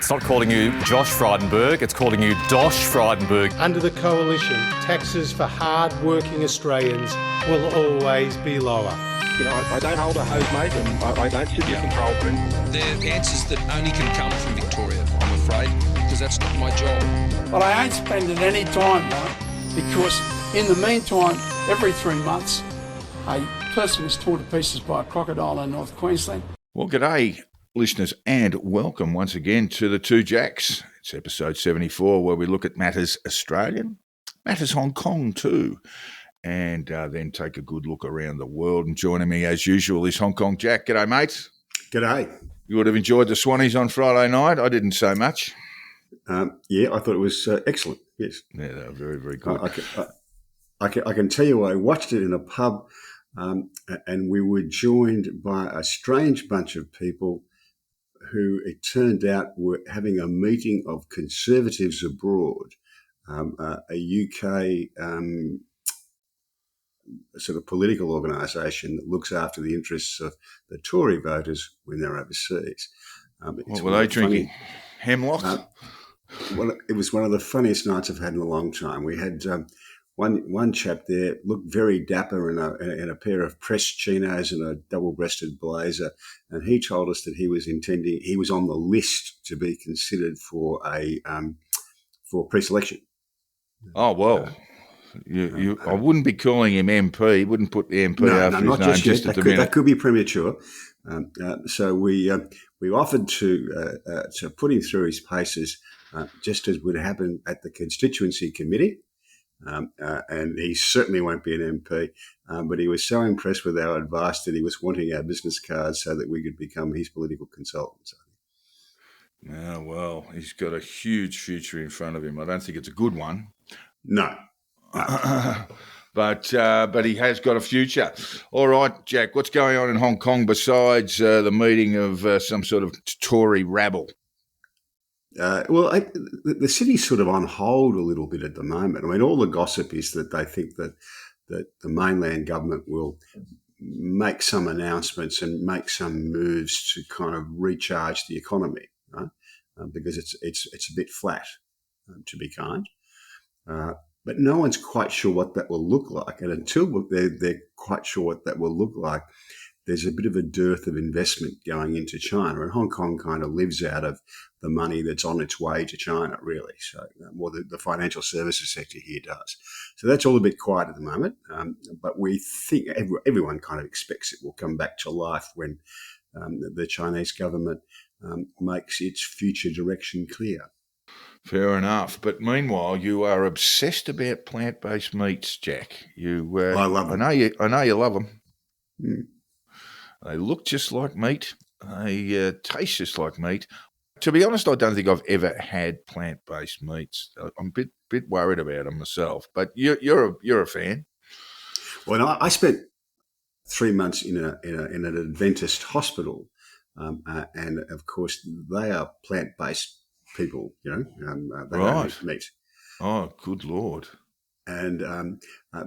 It's not calling you Josh Frydenberg, it's calling you Dosh Frydenberg. Under the coalition, taxes for hard-working Australians will always be lower. You know, I don't hold a hose, mate, and I don't sit in control room. They're answers that only can come from Victoria, I'm afraid, because that's not my job. But I ain't spending any time, though, because in the meantime, every 3 months, a person is torn to pieces by a crocodile in North Queensland. Well, g'day, listeners, and welcome once again to the Two Jacks. It's episode 74, where we look at matters Australian, matters Hong Kong too, and then take a good look around the world. And joining me, as usual, is Hong Kong Jack. G'day, mate. G'day. You would have enjoyed the Swannies on Friday night. I didn't say much. Yeah, I thought it was excellent, yes. Yeah, they were very, very good. I can tell you, I watched it in a pub, and we were joined by a strange bunch of people who it turned out were having a meeting of conservatives abroad, a UK sort of political organisation that looks after the interests of the Tory voters when they're overseas. What were they drinking? Hemlock? Well, it was one of the funniest nights I've had in a long time. We had one chap there looked very dapper in a pair of pressed chinos and a double-breasted blazer, and he told us that he was on the list to be considered for pre-selection. Oh well, I wouldn't be calling him MP. Wouldn't put the MP after his not name just at the yet. minute. That could be premature. So we offered to put him through his paces, just as would happen at the constituency committee. And he certainly won't be an MP, but he was so impressed with our advice that he was wanting our business cards so that we could become his political consultants. Yeah, well, he's got a huge future in front of him. I don't think it's a good one. No. But he has got a future. All right, Jack, what's going on in Hong Kong besides the meeting of some sort of Tory rabble? The city's sort of on hold a little bit at the moment. I mean, all the gossip is that they think that the mainland government will make some announcements and make some moves to kind of recharge the economy, right? Because it's a bit flat, to be kind. But no one's quite sure what that will look like. And until they're quite sure what that will look like, there's a bit of a dearth of investment going into China. And Hong Kong kind of lives out of the money that's on its way to China, really. So more the financial services sector here does. So that's all a bit quiet at the moment. But we think everyone kind of expects it will come back to life when the Chinese government makes its future direction clear. Fair enough. But meanwhile, you are obsessed about plant-based meats, Jack. I love them. I know you love them. Mm. They look just like meat. They taste just like meat. To be honest, I don't think I've ever had plant-based meats. I'm a bit worried about them myself. But you're a fan. Well, I spent 3 months in an Adventist hospital, and of course they are plant-based people. You know, they don't eat meat. Oh, good Lord! And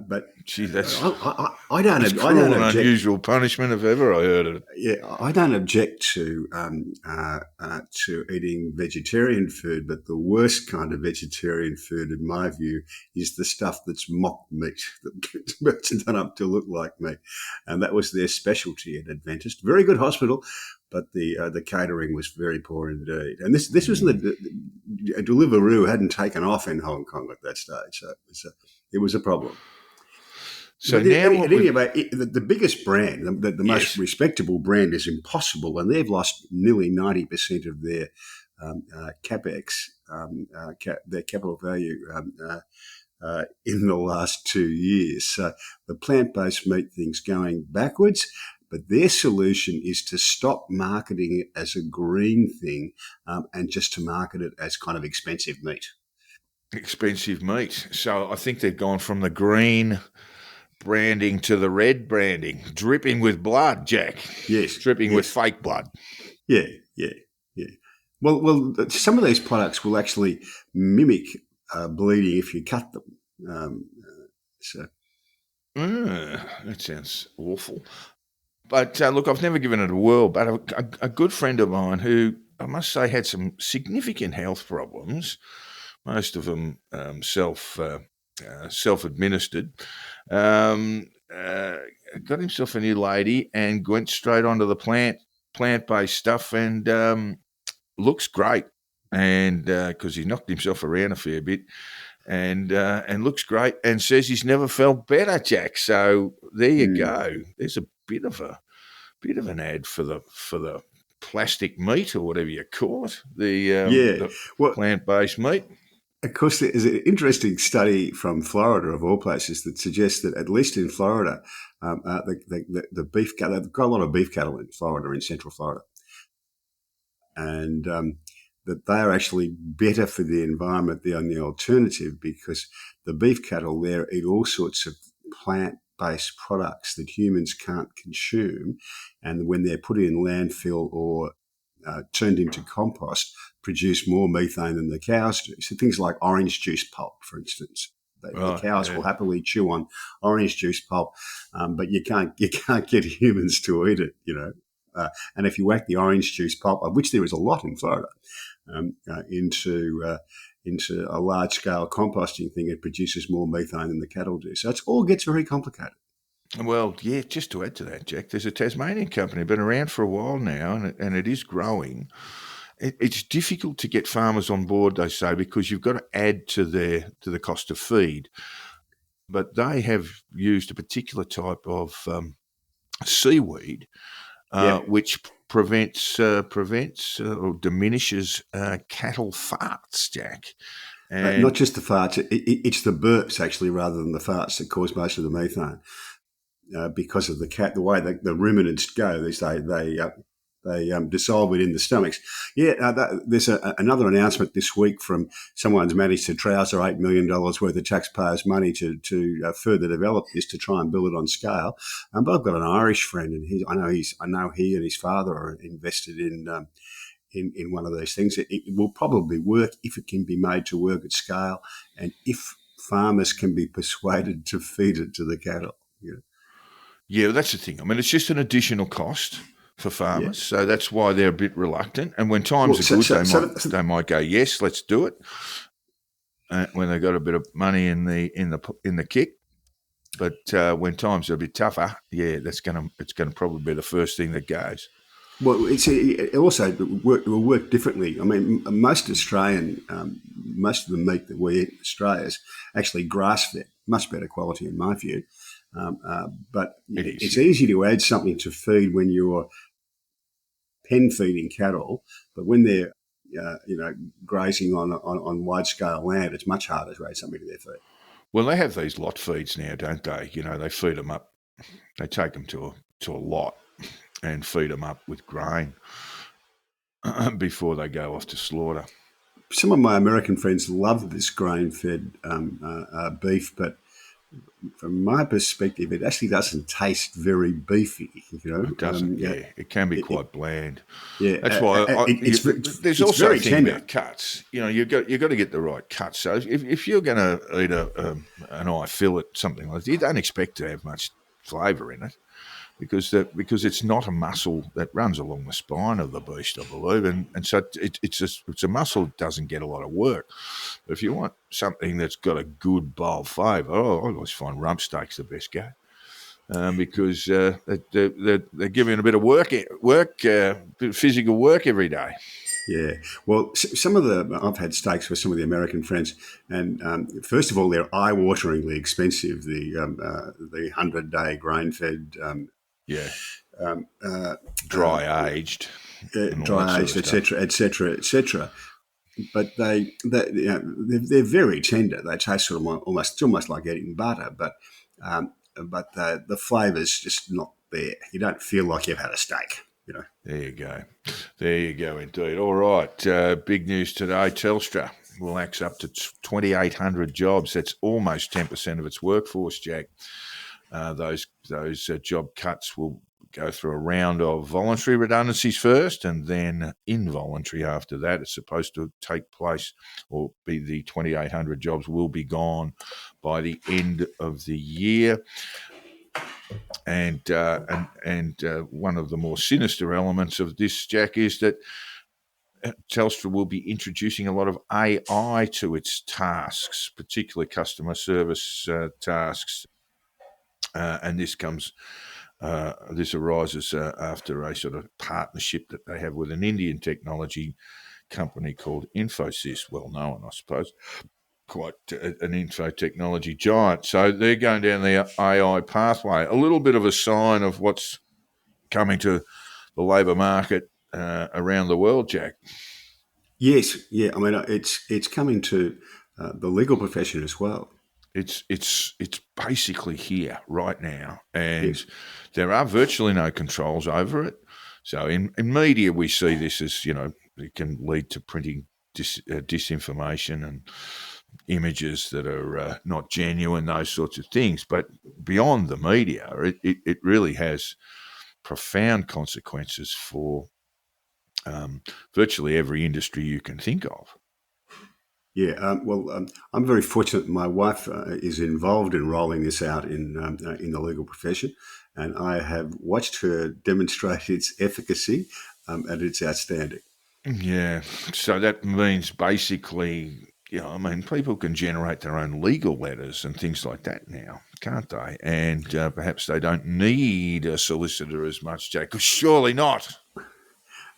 but gee, that's I don't object. Unusual punishment if ever I heard of it. Yeah, I don't object to eating vegetarian food, but the worst kind of vegetarian food, in my view, is the stuff that's mock meat that's done up to look like meat, and that was their specialty at Adventist. Very good hospital, but the catering was very poor indeed. And this was the Deliveroo hadn't taken off in Hong Kong at that stage, so it was a problem. So but now anyway, the biggest brand, the most respectable brand is Impossible, and they've lost nearly 90% of their capex, their capital value in the last 2 years. So the plant-based meat thing's going backwards. But their solution is to stop marketing it as a green thing and just to market it as kind of expensive meat. Expensive meat. So I think they've gone from the green branding to the red branding, dripping with blood, Jack. Yes. Dripping with fake blood. Yeah. Well, some of these products will actually mimic bleeding if you cut them. That sounds awful. But look, I've never given it a whirl, but a good friend of mine who I must say, had some significant health problems. Most of them self-administered. Got himself a new lady and went straight onto the plant-based stuff, and looks great. And because he knocked himself around a fair bit, and looks great, and says he's never felt better, Jack. So there you go. There's a bit of an ad for the plastic meat, or whatever you call it. The plant-based meat. Of course, there's an interesting study from Florida, of all places, that suggests that at least in Florida, the beef cattle, they've got a lot of beef cattle in Florida, in Central Florida, and that they are actually better for the environment than the alternative, because the beef cattle there eat all sorts of plant-based products that humans can't consume, and when they're put in landfill or turned into compost, produce more methane than the cows do. So things like orange juice pulp, for instance. The cows will happily chew on orange juice pulp, but you can't get humans to eat it, and if you whack the orange juice pulp, of which there is a lot in Florida, into a large-scale composting thing, it produces more methane than the cattle do. So it all gets very complicated. Well, yeah, just to add to that, Jack, there's a Tasmanian company, been around for a while now, and it is growing. It's difficult to get farmers on board, they say, because you've got to add to the cost of feed. But they have used a particular type of seaweed, which prevents or diminishes cattle farts, Jack. And not just the farts; it's the burps actually, rather than the farts, that cause most of the methane. Because of the way the ruminants go, they dissolve within the stomachs. There's another announcement this week from someone's managed to trouser $8 million worth of taxpayers' money to further develop this, to try and build it on scale. But I've got an Irish friend, and I know he and his father are invested in one of these things. It will probably work if it can be made to work at scale, and if farmers can be persuaded to feed it to the cattle. Yeah, that's the thing. I mean, it's just an additional cost for farmers, so that's why they're a bit reluctant. And when times are good, they might go, yes, let's do it. When they've got a bit of money in the kick, but when times are a bit tougher, it's going to probably be the first thing that goes. Well, it also will work differently. I mean, most of the meat that we eat in Australia is actually grass-fed, much better quality in my view. But it's easy to add something to feed when you're pen feeding cattle, but when they're grazing on wide scale land, it's much harder to add something to their feed. Well, they have these lot feeds now, don't they? They feed them up. They take them to a lot and feed them up with grain before they go off to slaughter. Some of my American friends love this grain-fed beef, but from my perspective, it actually doesn't taste very beefy. It doesn't. It can be quite bland. Yeah, that's why there's also very a thing tender. about cuts. You've got to get the right cuts. So if you're going to eat an eye fillet, something like that, you don't expect to have much flavour in it, because it's not a muscle that runs along the spine of the beast, I believe, and so it's a muscle that doesn't get a lot of work. But if you want something that's got a good bold flavour, I always find rump steaks the best go, because they're giving a bit of work, physical work every day. Yeah, well, I've had steaks with some of the American friends, and first of all, they're eye-wateringly expensive. The 100-day grain-fed. Dry aged, etc. But they're very tender. They taste sort of almost like eating butter, but the flavour's just not there. You don't feel like you've had a steak. There you go, indeed. All right, big news today. Telstra will axe up to 2,800 jobs. That's almost 10% of its workforce, Jack. Those job cuts will go through a round of voluntary redundancies first, and then involuntary after that. It's supposed to take place, or be the 2,800 jobs will be gone by the end of the year. And one of the more sinister elements of this, Jack, is that Telstra will be introducing a lot of AI to its tasks, particularly customer service tasks, and this arises after a sort of partnership that they have with an Indian technology company called Infosys, well known, I suppose, quite an info technology giant. So they're going down the AI pathway. A little bit of a sign of what's coming to the labour market around the world, Jack. Yes, yeah. I mean, it's coming to the legal profession as well. It's basically here right now, and Yes. there are virtually no controls over it. So in media, we see this as, it can lead to printing disinformation and images that are not genuine, those sorts of things. But beyond the media, it really has profound consequences for virtually every industry you can think of. Yeah, I'm very fortunate. My wife is involved in rolling this out in the legal profession, and I have watched her demonstrate its efficacy, and it's outstanding. Yeah, so that means basically, people can generate their own legal letters and things like that now, can't they? And perhaps they don't need a solicitor as much, Jack. Surely not.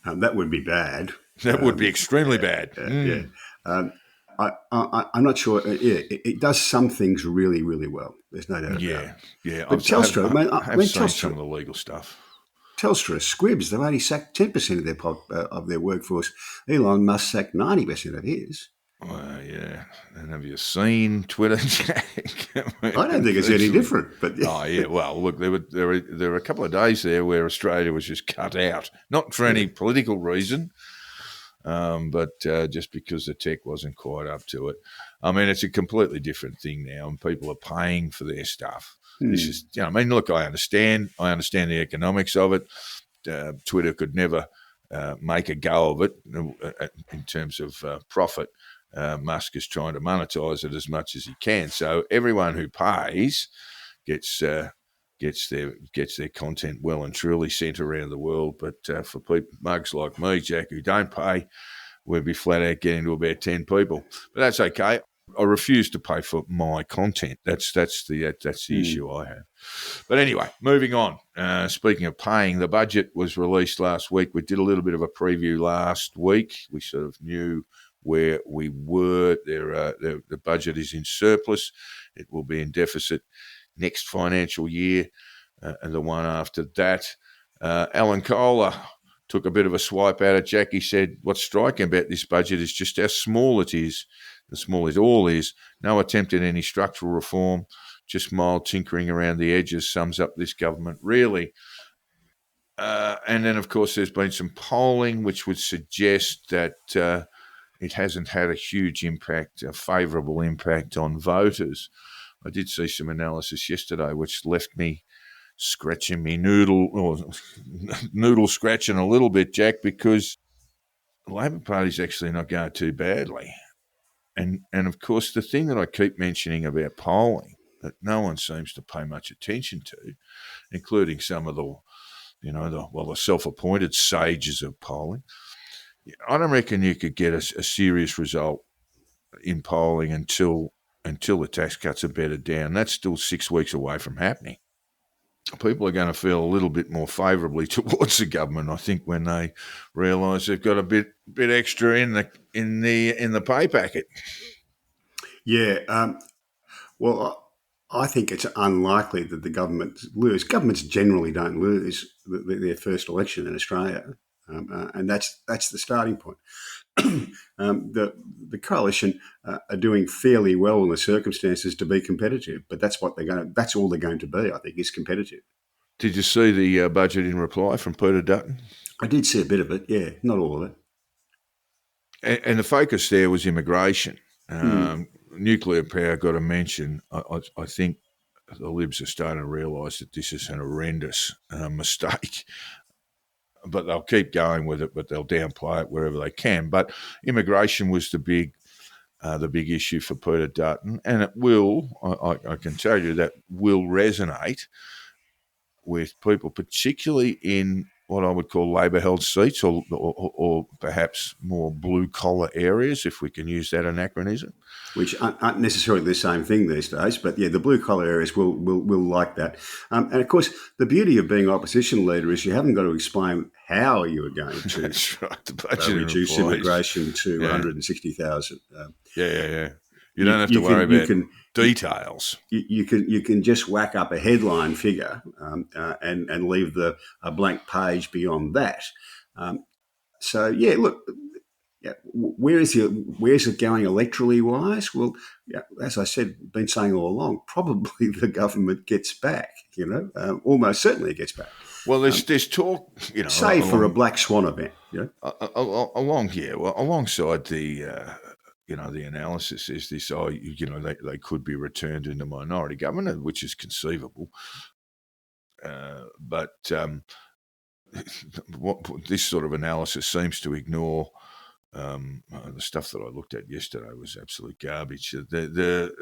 That would be bad. That would be extremely bad. Yeah. I'm not sure. It does some things really, really well. There's no doubt about it. Yeah. But Telstra, I've seen Telstra, some of the legal stuff. Telstra squibs. They've only sacked 10% of their workforce. Elon Musk sacked 90% of his. Well, yeah. And have you seen Twitter, Jack? I don't think it's any different. But oh yeah. Well, look, there were a couple of days there where Australia was just cut out, not for any political reason, but just because the tech wasn't quite up to it. I mean, it's a completely different thing now, and people are paying for their stuff. This is, look, I understand the economics of it. Twitter could never make a go of it in terms of profit. Musk is trying to monetize it as much as he can. So everyone who pays gets their content well and truly sent around the world. But for mugs like me, Jack, who don't pay, we'd be flat out getting to about 10 people. But that's okay. I refuse to pay for my content. That's the issue I have. But anyway, moving on. Speaking of paying, the budget was released last week. We did a little bit of a preview last week. We sort of knew where we were. The budget is in surplus. It will be in deficit next financial year and the one after that. Alan Kohler took a bit of a swipe at it. Jackie said, what's striking about this budget is just how small it is. As small as all is, no attempt at any structural reform, just mild tinkering around the edges sums up this government, really. And then, of course, there's been some polling which would suggest that it hasn't had a huge impact, a favourable impact on voters. I did see some analysis yesterday which left me scratching me noodle scratching a little bit, Jack, because the Labor Party's actually not going too badly. And of course, the thing that I keep mentioning about polling that no one seems to pay much attention to, including some of the self-appointed sages of polling, I don't reckon you could get a serious result in polling until the tax cuts are bedded down. That's still 6 weeks away from happening. People are going to feel a little bit more favourably towards the government, I think, when they realise they've got a bit extra in the pay packet. Yeah. Well, I think it's unlikely that the government lose. Governments generally don't lose their first election in Australia, and that's the starting point. The coalition are doing fairly well in the circumstances to be competitive, but that's all they're going to be, I think, is competitive. Did you see the budget in reply from Peter Dutton? I did see a bit of it, yeah, not all of it. And the focus there was immigration. Nuclear power got a mention. I think the Libs are starting to realise that this is an horrendous mistake. But they'll keep going with it, but they'll downplay it wherever they can. But immigration was the big issue for Peter Dutton, and it will, I can tell you, that will resonate with people, particularly in what I would call labour-held seats, or perhaps more blue-collar areas, if we can use that anachronism. Which aren't necessarily the same thing these days, but yeah, the blue-collar areas will like that. And of course, the beauty of being opposition leader is you haven't got to explain how you are going to That's right. The budget reduce implies immigration to 160,000. Yeah. You don't have to worry about details. You can just whack up a headline figure and leave a blank page beyond that. So yeah, look, where's it going electorally wise? Well, yeah, as I said, been saying all along, probably the government gets back. Almost certainly it gets back. Well, there's talk, save for a black swan event. Alongside the. The analysis is this, they could be returned into minority government, which is conceivable. But what this sort of analysis seems to ignore, the stuff that I looked at yesterday was absolute garbage. It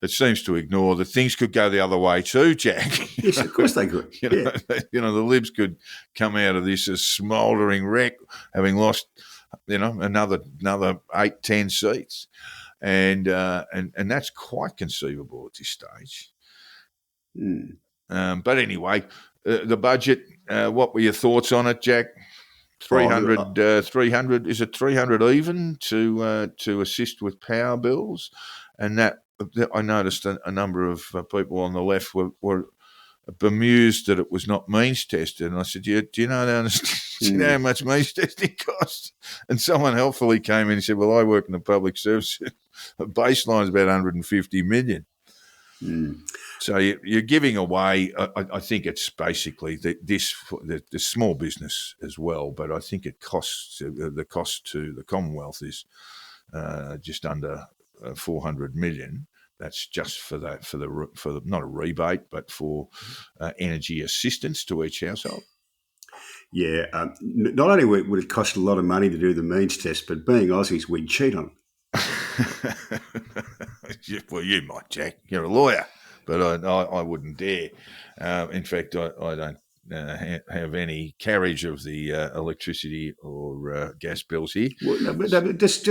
seems to ignore that things could go the other way too, Jack. Yes, of course they could. The Libs could come out of this a smouldering wreck, having lost another 8-10 seats, and that's quite conceivable at this stage. But anyway, the budget. What were your thoughts on it, Jack? 300. Is it 300 even to assist with power bills? And that I noticed a number of people on the left were bemused that it was not means tested, and I said, "Do you know how much means testing costs?" And someone helpfully came in and said, "Well, I work in the public service. The baseline is about 150 million." So you're giving away. I think it's basically the small business as well, but I think it costs the cost to the Commonwealth is just under 400 million. That's just for the not a rebate, but for energy assistance to each household. Yeah, not only would it cost a lot of money to do the means test, but being Aussies, we'd cheat on it. Well, you might, Jack. You're a lawyer, but I wouldn't dare. In fact, I don't have any carriage of the electricity or gas bills here. Well, but just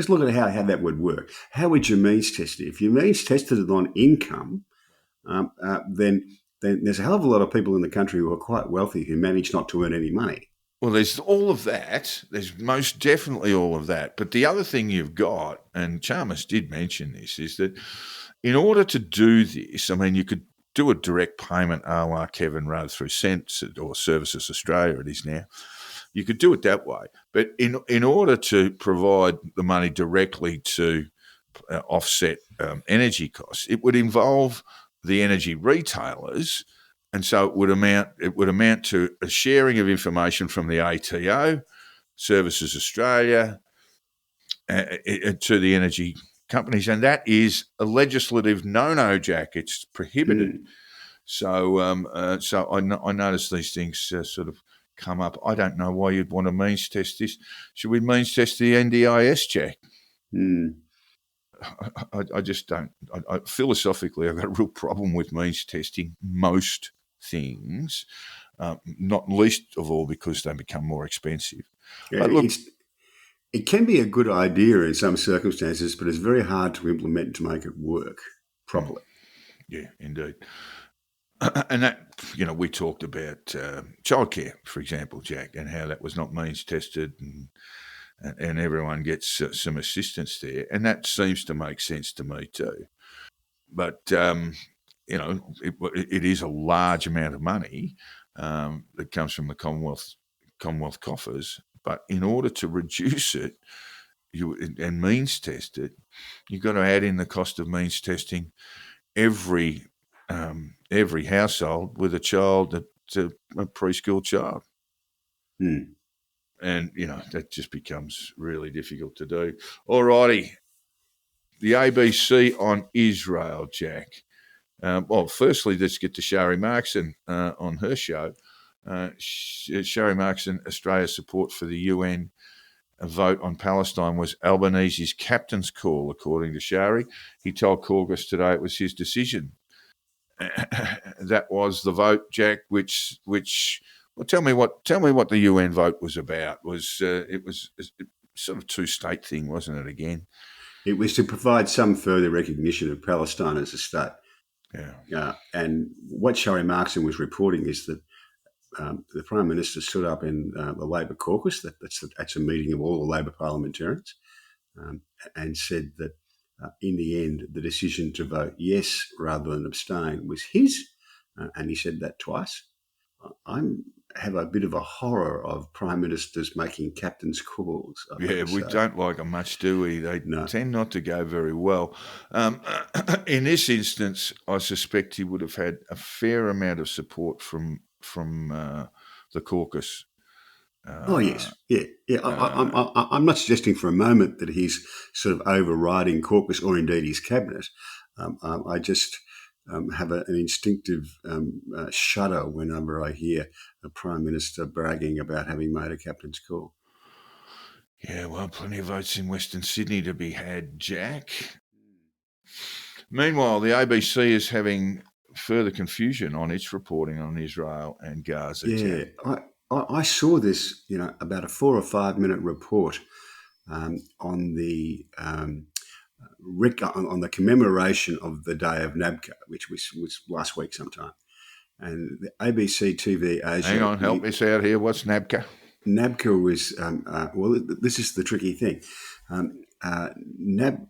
look at how that would work. How would you means test it? If you means tested it on income, then there's a hell of a lot of people in the country who are quite wealthy who manage not to earn any money. Well, there's all of that. There's most definitely all of that. But the other thing you've got, and Chalmers did mention this, is that in order to do this, I mean, you could do a direct payment a la Kevin Rudd through Cents or Services Australia, it is now. You could do it that way. But in order to provide the money directly to offset energy costs, it would involve the energy retailers, and so it would amount to a sharing of information from the ATO, Services Australia, to the energy companies, and that is a legislative no-no, Jack. It's prohibited. So I notice these things sort of come up. I don't know why you'd want to means test this. Should we means test the NDIS, Jack? I just don't. Philosophically, I've got a real problem with means testing most things, not least of all because they become more expensive. Yeah, it can be a good idea in some circumstances, but it's very hard to implement to make it work properly. Yeah, indeed. And that, we talked about childcare, for example, Jack, and how that was not means tested, and everyone gets some assistance there, and that seems to make sense to me too. But it is a large amount of money that comes from the Commonwealth coffers. But in order to reduce it and means test it, you've got to add in the cost of means testing every household with a child that's a preschool child. And, that just becomes really difficult to do. All righty. The ABC on Israel, Jack. Well, firstly, let's get to Shari Markson on her show. Shari Markson, Australia's support for the UN vote on Palestine was Albanese's captain's call, according to Shari. He told Caucus today it was his decision. That was the vote, Jack, which Well, tell me what the UN vote was about. It was sort of two-state thing, wasn't it? Again, It was to provide some further recognition of Palestine as a state. yeah. And what Sherry Markson was reporting is that the Prime Minister stood up in the Labor caucus, that's a meeting of all the Labor parliamentarians, and said that in the end, the decision to vote yes rather than abstain was his, and he said that twice. I have a bit of a horror of Prime Ministers making captain's calls. Yeah, we don't like them much, do we? They tend not to go very well. In this instance, I suspect he would have had a fair amount of support from the caucus. Yes, yeah. I'm not suggesting for a moment that he's sort of overriding caucus or indeed his cabinet. I just have an instinctive shudder whenever I hear a Prime Minister bragging about having made a captain's call. Yeah, well, plenty of votes in Western Sydney to be had, Jack. Meanwhile, the ABC is having further confusion on its reporting on Israel and Gaza. Yeah, I saw this, about a 4 or 5 minute report on the on the commemoration of the day of NABCA, which was last week sometime. And the ABC TV Asia... Hang on, help us out here. What's NABCA? NABCA was... this is the tricky thing. NABCA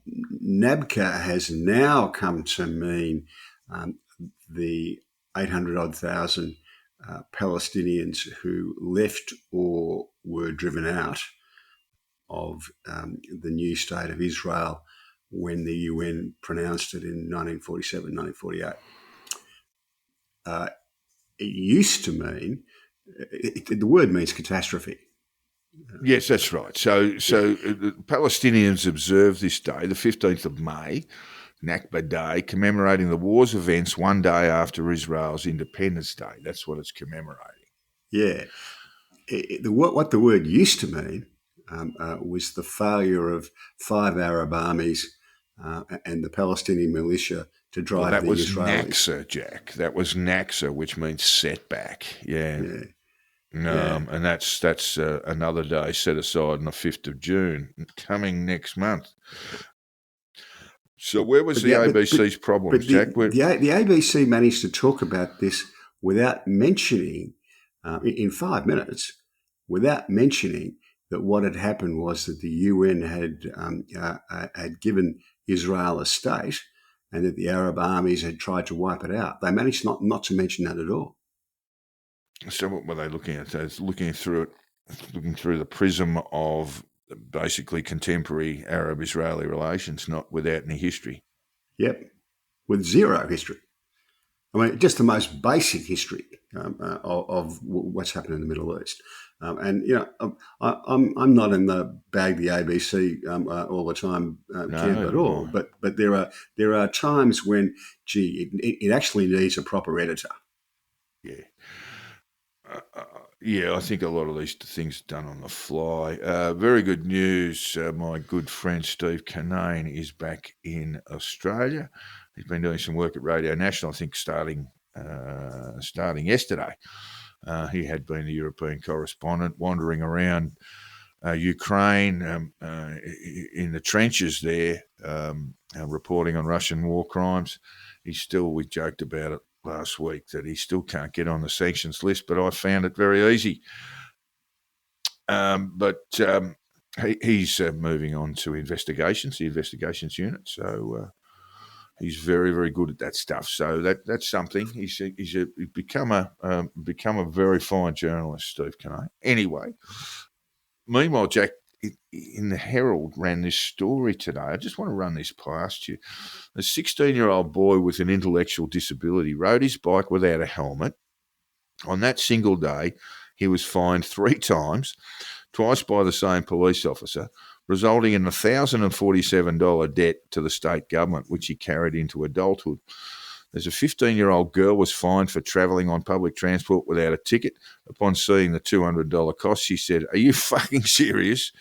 has now come to mean the 800-odd thousand Palestinians who left or were driven out of the new state of Israel when the UN pronounced it in 1947, 1948. It used to mean, the word means catastrophe. Yes, that's right. So the Palestinians observe this day, the 15th of May, Nakba Day, commemorating the war's events one day after Israel's Independence Day. That's what it's commemorating. Yeah. What the word used to mean was the failure of 5 Arab armies and the Palestinian militia to drive the Israelis. That was Naksa, Jack. That was Naksa, which means setback. Yeah. And that's another day set aside on the 5th of June, coming next month. So where was the ABC's problems, Jack? The ABC managed to talk about this without mentioning, in 5 minutes, without mentioning that what had happened was that the UN had given Israel a state and that the Arab armies had tried to wipe it out. They managed not to mention that at all. So what were they looking at? They were looking through the prism of basically contemporary Arab-Israeli relations, not without any history. Yep, with zero history. I mean, just the most basic history of what's happened in the Middle East. I'm not in the bag the ABC all the time camp at all. But there are times when, it actually needs a proper editor. Yeah. I think a lot of these things are done on the fly. Very good news. My good friend Steve Canane is back in Australia. He's been doing some work at Radio National, I think, starting yesterday. He had been the European correspondent, wandering around Ukraine in the trenches there, reporting on Russian war crimes. We joked about it last week that he still can't get on the sanctions list, but I found it very easy. He's moving on to the investigations unit. So he's very, very good at that stuff. So that's something. He's become a very fine journalist, Steve Canane. Anyway, meanwhile, Jack, in the Herald ran this story today. I just want to run this past you. A 16-year-old boy with an intellectual disability rode his bike without a helmet. On that single day, he was fined 3 times, twice by the same police officer, resulting in a $1,047 debt to the state government, which he carried into adulthood. There's a 15-year-old girl was fined for travelling on public transport without a ticket. Upon seeing the $200 cost, she said, "Are you fucking serious?"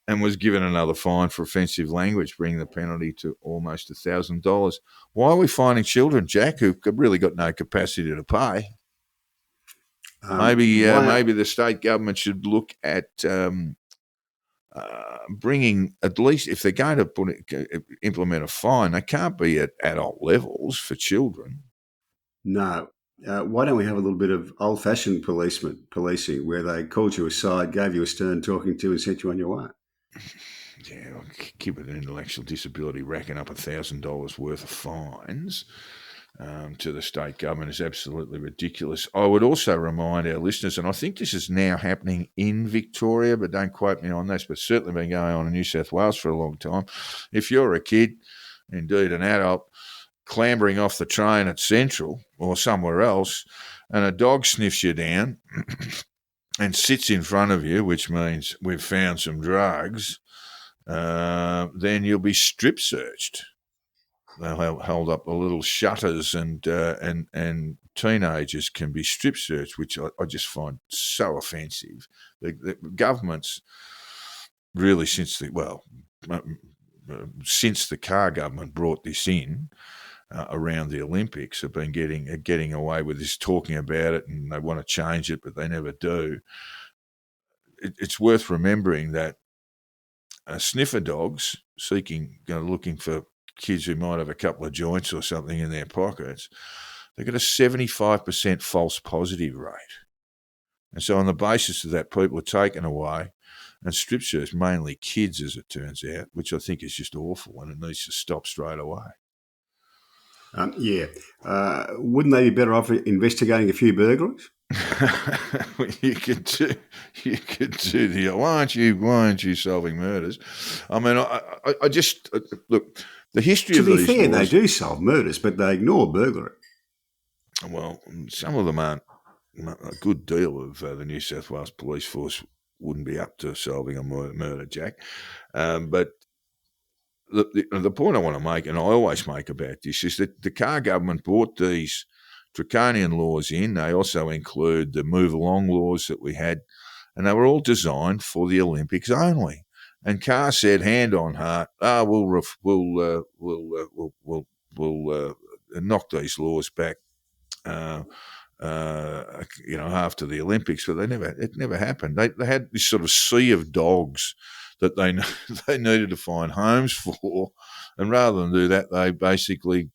and was given another fine for offensive language, bringing the penalty to almost $1,000. Why are we fining children, Jack, who've really got no capacity to pay? Maybe the state government should look at bringing, at least if they're going to implement a fine, they can't be at adult levels for children. No. Why don't we have a little bit of old-fashioned policing where they called you aside, gave you a stern talking to, and sent you on your way? Yeah, give it an intellectual disability, racking up $1,000 worth of fines to the state government is absolutely ridiculous. I would also remind our listeners, and I think this is now happening in Victoria, but don't quote me on this, but certainly been going on in New South Wales for a long time. If you're a kid, indeed an adult, clambering off the train at Central or somewhere else, and a dog sniffs you down and sits in front of you, which means we've found some drugs, then you'll be strip searched. They'll hold up the little shutters, and teenagers can be strip searched, which I just find so offensive. The government's really, since the car government brought this in around the Olympics, have been getting away with this, talking about it, and they want to change it, but they never do. It's worth remembering that sniffer dogs looking for kids who might have a couple of joints or something in their pockets, they've got a 75% false positive rate. And so on the basis of that, people are taken away and strip searched, mainly kids, as it turns out, which I think is just awful, and it needs to stop straight away. Wouldn't they be better off investigating a few burglaries? You could do the why aren't you solving murders? I mean, I just look, the history of these. To be fair, laws, they do solve murders, but they ignore burglary. Well, some of them aren't. A good deal of the New South Wales police force wouldn't be up to solving a murder, Jack. But the point I want to make, and I always make about this, is that the car government brought these draconian laws in. They also include the move along laws that we had, and they were all designed for the Olympics only. And Carr said, hand on heart, we'll knock these laws back, after the Olympics, but it never happened. They had this sort of sea of dogs that they needed to find homes for, and rather than do that, they basically,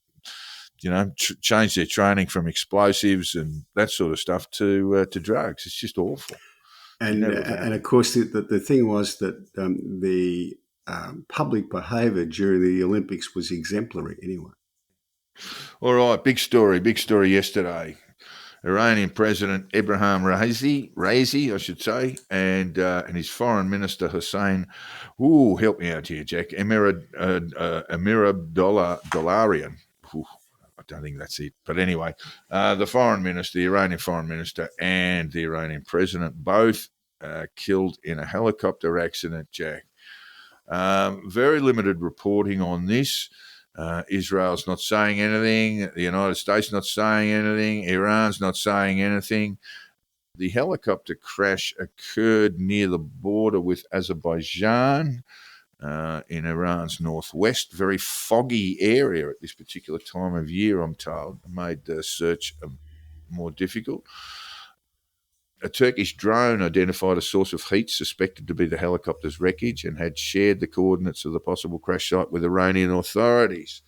changed their training from explosives and that sort of stuff to drugs. It's just awful. And of course, the thing was that the public behaviour during the Olympics was exemplary anyway. All right, big story yesterday. Iranian President Ebrahim Raisi, I should say, and his Foreign Minister Hussein, help me out here, Jack, Dolarian. I don't think that's it. But anyway, the Iranian Foreign Minister and the Iranian President both killed in a helicopter accident, Jack. Very limited reporting on this. Israel's not saying anything. The United States not saying anything. Iran's not saying anything. The helicopter crash occurred near the border with Azerbaijan in Iran's northwest. Very foggy area at this particular time of year, I'm told. It made the search more difficult. A Turkish drone identified a source of heat suspected to be the helicopter's wreckage and had shared the coordinates of the possible crash site with Iranian authorities.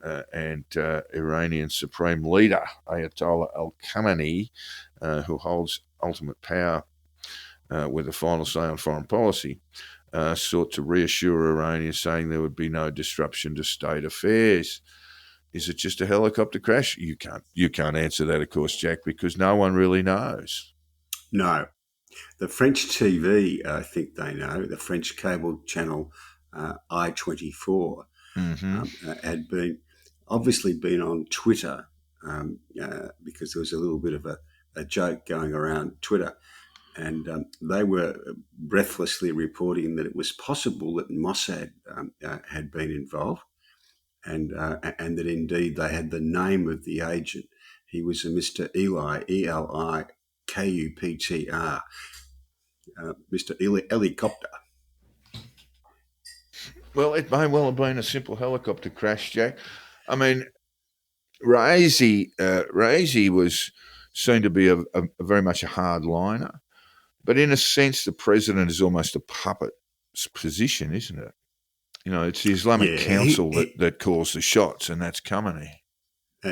And Iranian Supreme Leader Ayatollah al-Khamenei, who holds ultimate power with a final say on foreign policy, sought to reassure Iranians, saying there would be no disruption to state affairs. Is it just a helicopter crash? You can't answer that, of course, Jack, because no one really knows. No. The French TV, I think they know, the French cable channel I-24 had obviously been on Twitter because there was a little bit of a joke going around Twitter. And they were breathlessly reporting that it was possible that Mossad had been involved and that indeed they had the name of the agent. He was a Mr. Eli, E-L-I, Kuptr, Mr. Helicopter. Well, it may well have been a simple helicopter crash, Jack. I mean, Raisi was seem to be a very much a hardliner. But in a sense, the president is almost a puppet's position, isn't it? You know, it's the Islamic Council that calls the shots, and that's Khamenei.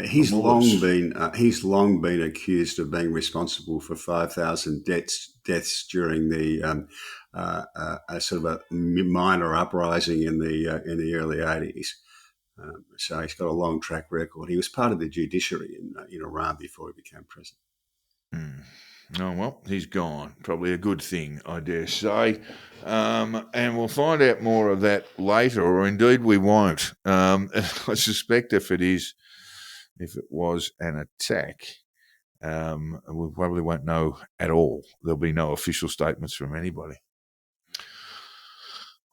He's long been accused of being responsible for 5,000 deaths during the a sort of a minor uprising in the early 80s. So he's got a long track record. He was part of the judiciary in Iran before he became president. Oh, well, he's gone. Probably a good thing, I dare say. And we'll find out more of that later, or indeed we won't. I suspect if it was an attack, we probably won't know at all. There'll be no official statements from anybody.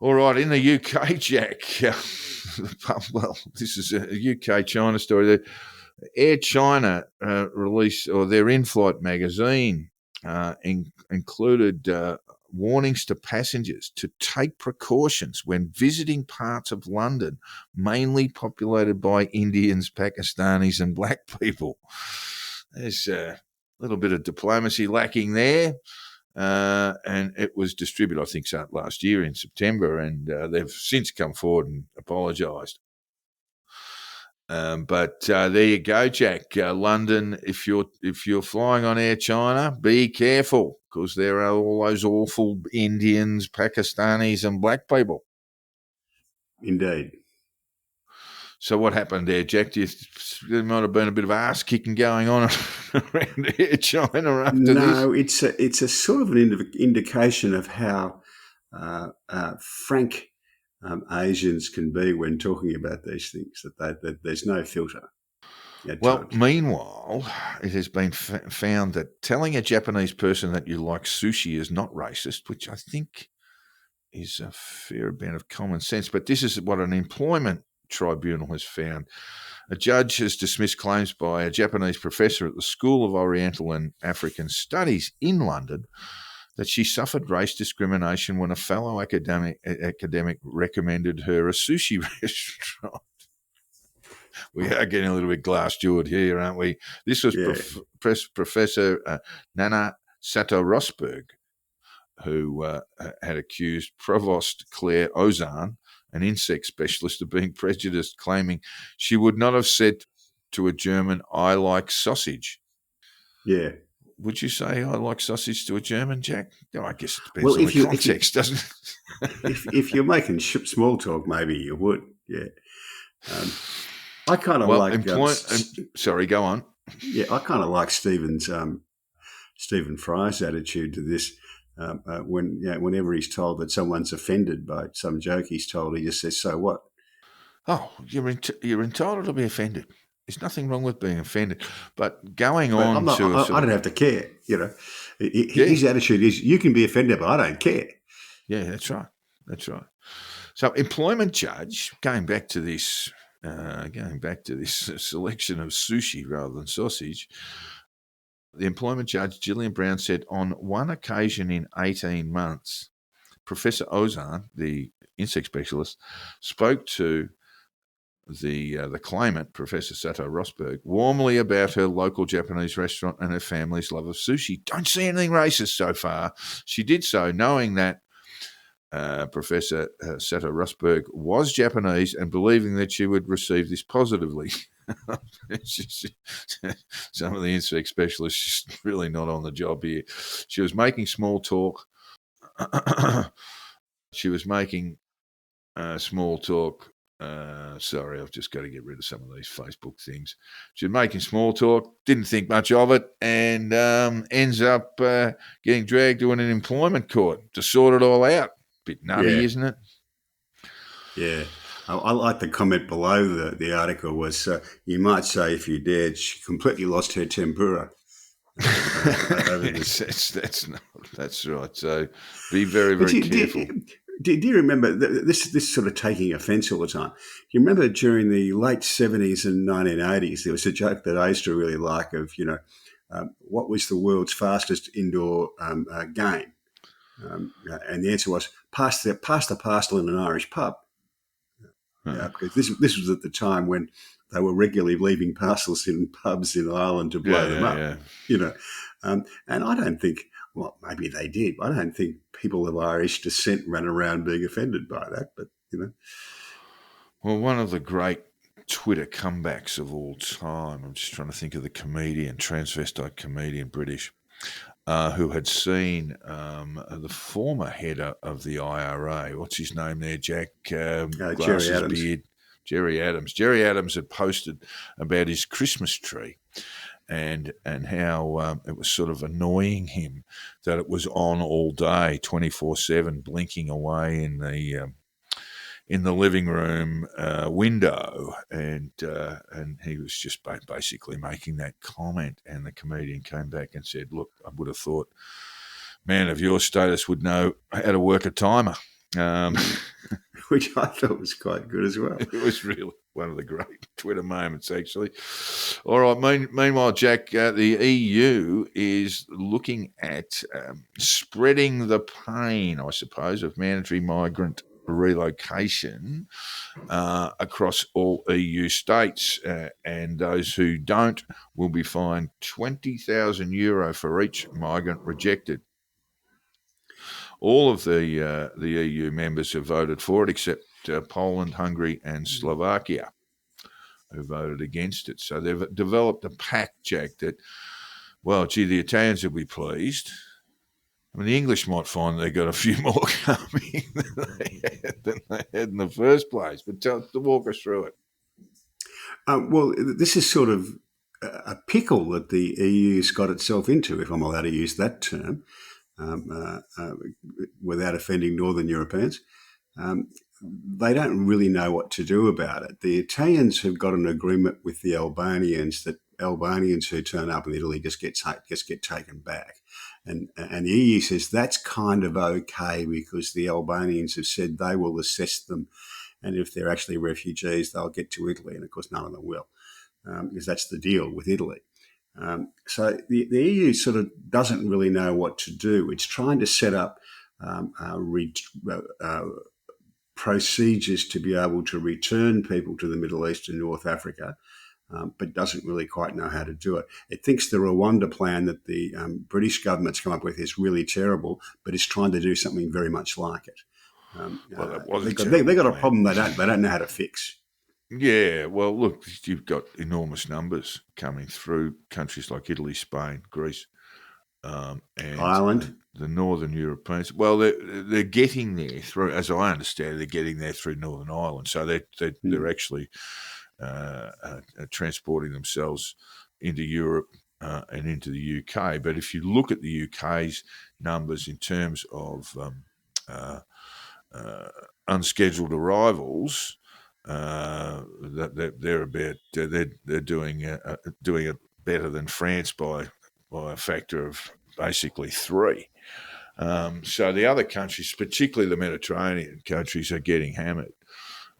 All right, in the UK, Jack, well, this is a UK-China story. Air China released, or their in-flight magazine included warnings to passengers to take precautions when visiting parts of London, mainly populated by Indians, Pakistanis and black people. There's a little bit of diplomacy lacking there. And it was distributed, I think, last year in September, and they've since come forward and apologised. But there you go, Jack. London, if you're flying on Air China, be careful, because there are all those awful Indians, Pakistanis, and black people. Indeed. So what happened there, Jack? There might have been a bit of ass kicking going on around Air China after this. No, it's a sort of an indication of how frank Asians can be when talking about these things. That there's no filter. Well, meanwhile, it has been found that telling a Japanese person that you like sushi is not racist, which I think is a fair amount of common sense. But this is what an employment tribunal has found. A judge has dismissed claims by a Japanese professor at the School of Oriental and African Studies in London that she suffered race discrimination when a fellow academic recommended her a sushi restaurant. We are getting a little bit glass-jawed here, aren't we? This was Professor Nana Sato-Rosberg, who had accused Provost Claire Ozan, an insect specialist, of being prejudiced, claiming she would not have said to a German, "I like sausage." Yeah. Would you say "I like sausage" to a German, Jack? No, I guess it depends on the context, doesn't it? if you're making small talk, maybe you would, yeah. I kind of like... sorry, go on. Yeah, I kind of like Stephen Fry's attitude to this. Whenever he's told that someone's offended by some joke he's told, he just says, "So what?" Oh, you're entitled to be offended. There's nothing wrong with being offended. But going on I don't have to care, you know. His attitude is, you can be offended, but I don't care. Yeah, that's right. That's right. So employment judge, going back to this selection of sushi rather than sausage, the employment judge, Gillian Brown, said on one occasion in 18 months, Professor Ozan, the insect specialist, spoke to the claimant, Professor Sato-Rosberg, warmly about her local Japanese restaurant and her family's love of sushi. Don't see anything racist so far. She did so knowing that Professor Sato-Rosberg was Japanese and believing that she would receive this positively. Some of the insect specialists just really not on the job here. She was making small talk. Sorry, I've just got to get rid of some of these Facebook things. She was making small talk, didn't think much of it, and ends up getting dragged to an employment court to sort it all out. Bit nutty, isn't it? Yeah. I like the comment below the article was, you might say, if you dared, she completely lost her tempura. That's right. So be very, very careful. Do you remember this sort of taking offence all the time? Do you remember during the late 70s and 1980s, there was a joke that I used to really like of, what was the world's fastest indoor game? And the answer was pass the parcel in an Irish pub. because this was at the time when they were regularly leaving parcels in pubs in Ireland to blow them up. And I don't think, well, maybe they did. I don't think people of Irish descent ran around being offended by that, but. Well, one of the great Twitter comebacks of all time, I'm just trying to think of the comedian, transvestite comedian, British, who had seen the former head of the IRA, what's his name there, Jack? Gerry Adams. Beard. Gerry Adams. Gerry Adams had posted about his Christmas tree and how it was sort of annoying him that it was on all day, 24/7, blinking away in the living room window, and he was just basically making that comment, and the comedian came back and said, look, I would have thought man of your status would know how to work a timer. Which I thought was quite good as well. It was really one of the great Twitter moments, actually. All right, meanwhile, Jack, the EU is looking at spreading the pain, I suppose, of mandatory migrant relocation across all EU states, and those who don't will be fined €20,000 for each migrant rejected. All of the EU members have voted for it, except Poland, Hungary, and Slovakia, who voted against it. So they've developed a pact, Jack, that, well, gee, the Italians will be pleased. I mean, the English might find they got a few more coming than they had in the first place. But walk us through it. Well, this is sort of a pickle that the EU's got itself into, if I'm allowed to use that term, without offending Northern Europeans. They don't really know what to do about it. The Italians have got an agreement with the Albanians that Albanians who turn up in Italy just get taken back. And the EU says that's kind of okay because the Albanians have said they will assess them, and if they're actually refugees, they'll get to Italy. And of course, none of them will, because that's the deal with Italy. So the EU sort of doesn't really know what to do. It's trying to set up procedures to be able to return people to the Middle East and North Africa, but doesn't really quite know how to do it. It thinks the Rwanda plan that the British government's come up with is really terrible, but it's trying to do something very much like it. They've got a problem they don't know how to fix. Yeah, well, look, you've got enormous numbers coming through countries like Italy, Spain, Greece, and Ireland. The Northern Europeans. Well, they're getting there through, as I understand, they're getting there through Northern Ireland. So they're actually transporting themselves into Europe and into the UK. But if you look at the UK's numbers in terms of unscheduled arrivals, they're doing it better than France by a factor of basically 3. So the other countries, particularly the Mediterranean countries, are getting hammered.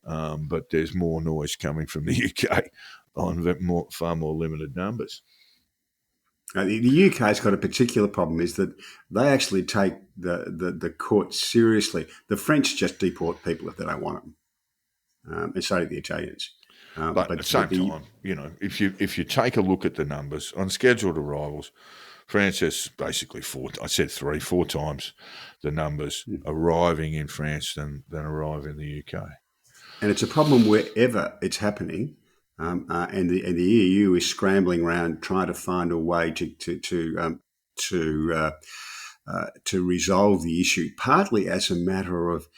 But there's more noise coming from the UK on far more limited numbers. The UK's got a particular problem is that they actually take the courts seriously. The French just deport people if they don't want them. And so do the Italians. But at the same time, if you take a look at the numbers on scheduled arrivals, France has basically 4 times the numbers arriving in France than arrive in the UK. And it's a problem wherever it's happening, and the EU is scrambling around trying to find a way to resolve the issue, partly as a matter of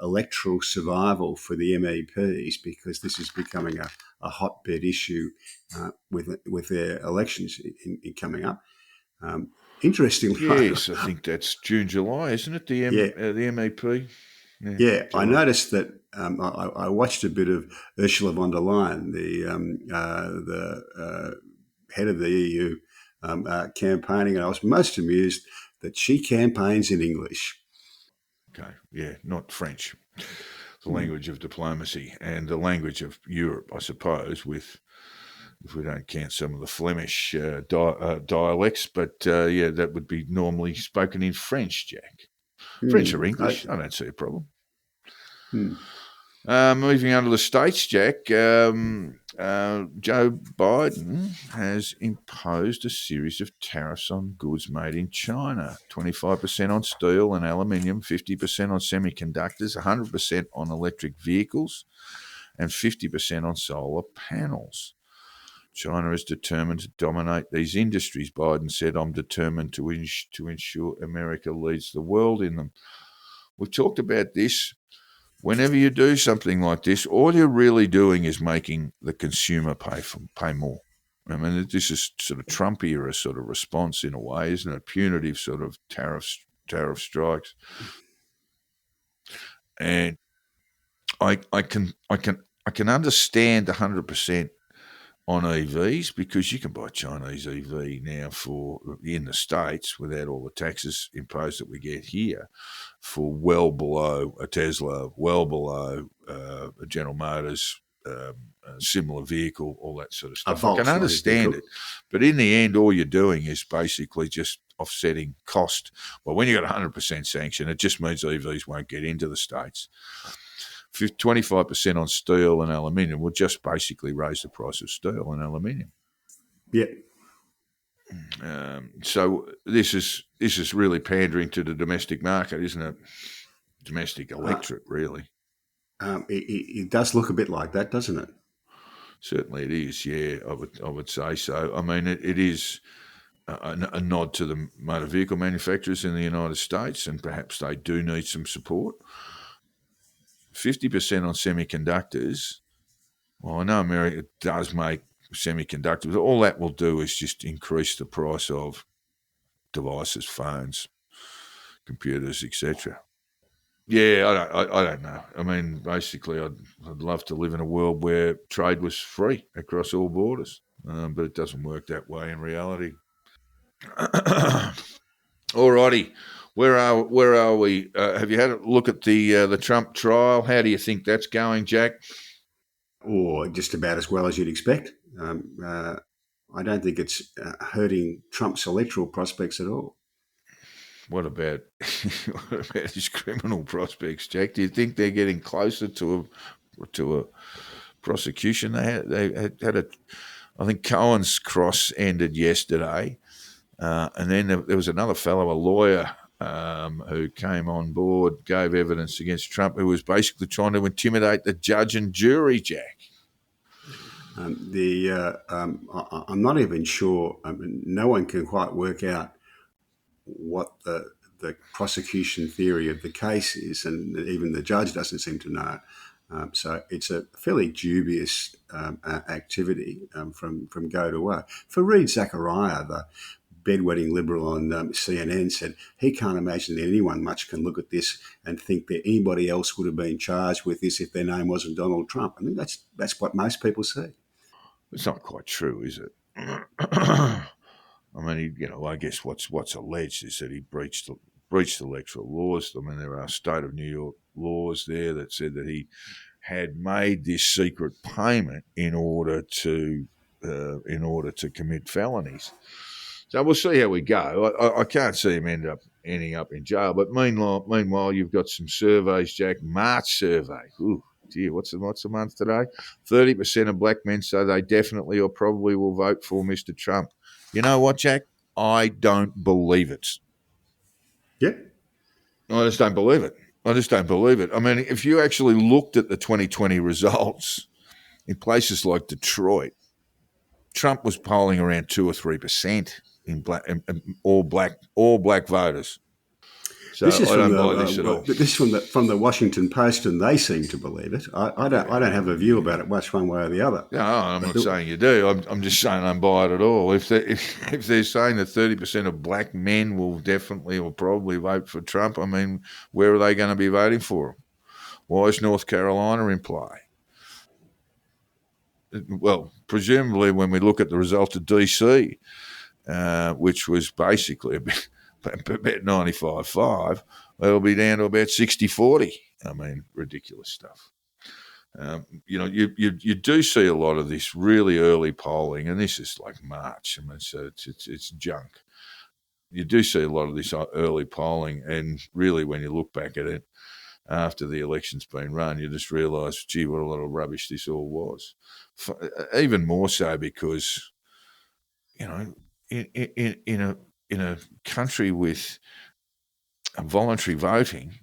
electoral survival for the MEPs, because this is becoming a hotbed issue with their elections coming up. Interestingly, yes, I think that's June, July, isn't it? The MEP. Yeah, I noticed that. I watched a bit of Ursula von der Leyen, the head of the EU, campaigning, and I was most amused that she campaigns in English. Okay, yeah, not French. The language of diplomacy and the language of Europe, I suppose, if we don't count some of the Flemish dialects, but that would be normally spoken in French, Jack. French or English, I don't see a problem. Moving on to the States, Jack, Joe Biden has imposed a series of tariffs on goods made in China, 25% on steel and aluminium, 50% on semiconductors, 100% on electric vehicles, and 50% on solar panels. China is determined to dominate these industries. Biden said, "I'm determined to ensure America leads the world in them." We've talked about this. Whenever you do something like this, all you're really doing is making the consumer pay more. I mean, this is sort of Trump era sort of response in a way, isn't it? Punitive sort of tariff strikes. And I can understand 100% on EVs, because you can buy Chinese EV now in the States without all the taxes imposed that we get here, for well below a Tesla, well below a General Motors, a similar vehicle, all that sort of stuff. I can understand it, but in the end, all you're doing is basically just offsetting cost. Well, when you've got 100% sanction, it just means EVs won't get into the States. 25% on steel and aluminium will just basically raise the price of steel and aluminium. Yeah. So this is really pandering to the domestic market, isn't it? Domestic electorate, really. It does look a bit like that, doesn't it? Certainly it is, yeah, I would say so. I mean, it is a nod to the motor vehicle manufacturers in the United States, and perhaps they do need some support. 50% on semiconductors. Well, I know America does make semiconductors, but all that will do is just increase the price of devices, phones, computers, etc. Yeah, I don't know. I mean, basically, I'd love to live in a world where trade was free across all borders, but it doesn't work that way in reality. Alrighty. Where are we? Have you had a look at the Trump trial? How do you think that's going, Jack? Or just about as well as you'd expect. I don't think it's hurting Trump's electoral prospects at all. What about his criminal prospects, Jack? Do you think they're getting closer to a prosecution? They had a. I think Cohen's cross ended yesterday, and then there was another fellow, a lawyer, who came on board, gave evidence against Trump, who was basically trying to intimidate the judge and jury, Jack. I'm not even sure. No one can quite work out what the prosecution theory of the case is, and even the judge doesn't seem to know. So it's a fairly dubious activity from go to woe. For Reid Zachariah, the bedwetting liberal on CNN, said he can't imagine that anyone much can look at this and think that anybody else would have been charged with this if their name wasn't Donald Trump. I mean, that's what most people see. It's not quite true, is it? I mean, I guess what's alleged is that he breached electoral laws. I mean, there are state of New York laws there that said that he had made this secret payment in order to commit felonies. So we'll see how we go. I can't see him ending up in jail. But meanwhile, you've got some surveys, Jack. March survey. Ooh, dear, what's the month today? 30% of black men say they definitely or probably will vote for Mr. Trump. You know what, Jack? I don't believe it. Yeah. I just don't believe it. I mean, if you actually looked at the 2020 results in places like Detroit, Trump was polling around 2 or 3% in all black voters. So this is I don't buy this at all. This is from the Washington Post, and they seem to believe it. I don't have a view about it much one way or the other. No, I'm not saying you do. I'm just saying I don't buy it at all. If they're saying that 30% of black men will definitely or probably vote for Trump, I mean, where are they going to be voting for him? Why is North Carolina in play? Well, presumably when we look at the result of DC, which was basically about 95-5, it'll be down to about 60-40. I mean, ridiculous stuff. You do see a lot of this really early polling, and this is like March. I mean, so it's junk. You do see a lot of this early polling, and really when you look back at it, after the election's been run, you just realise, gee, what a lot of rubbish this all was. Even more so because, in a country with voluntary voting,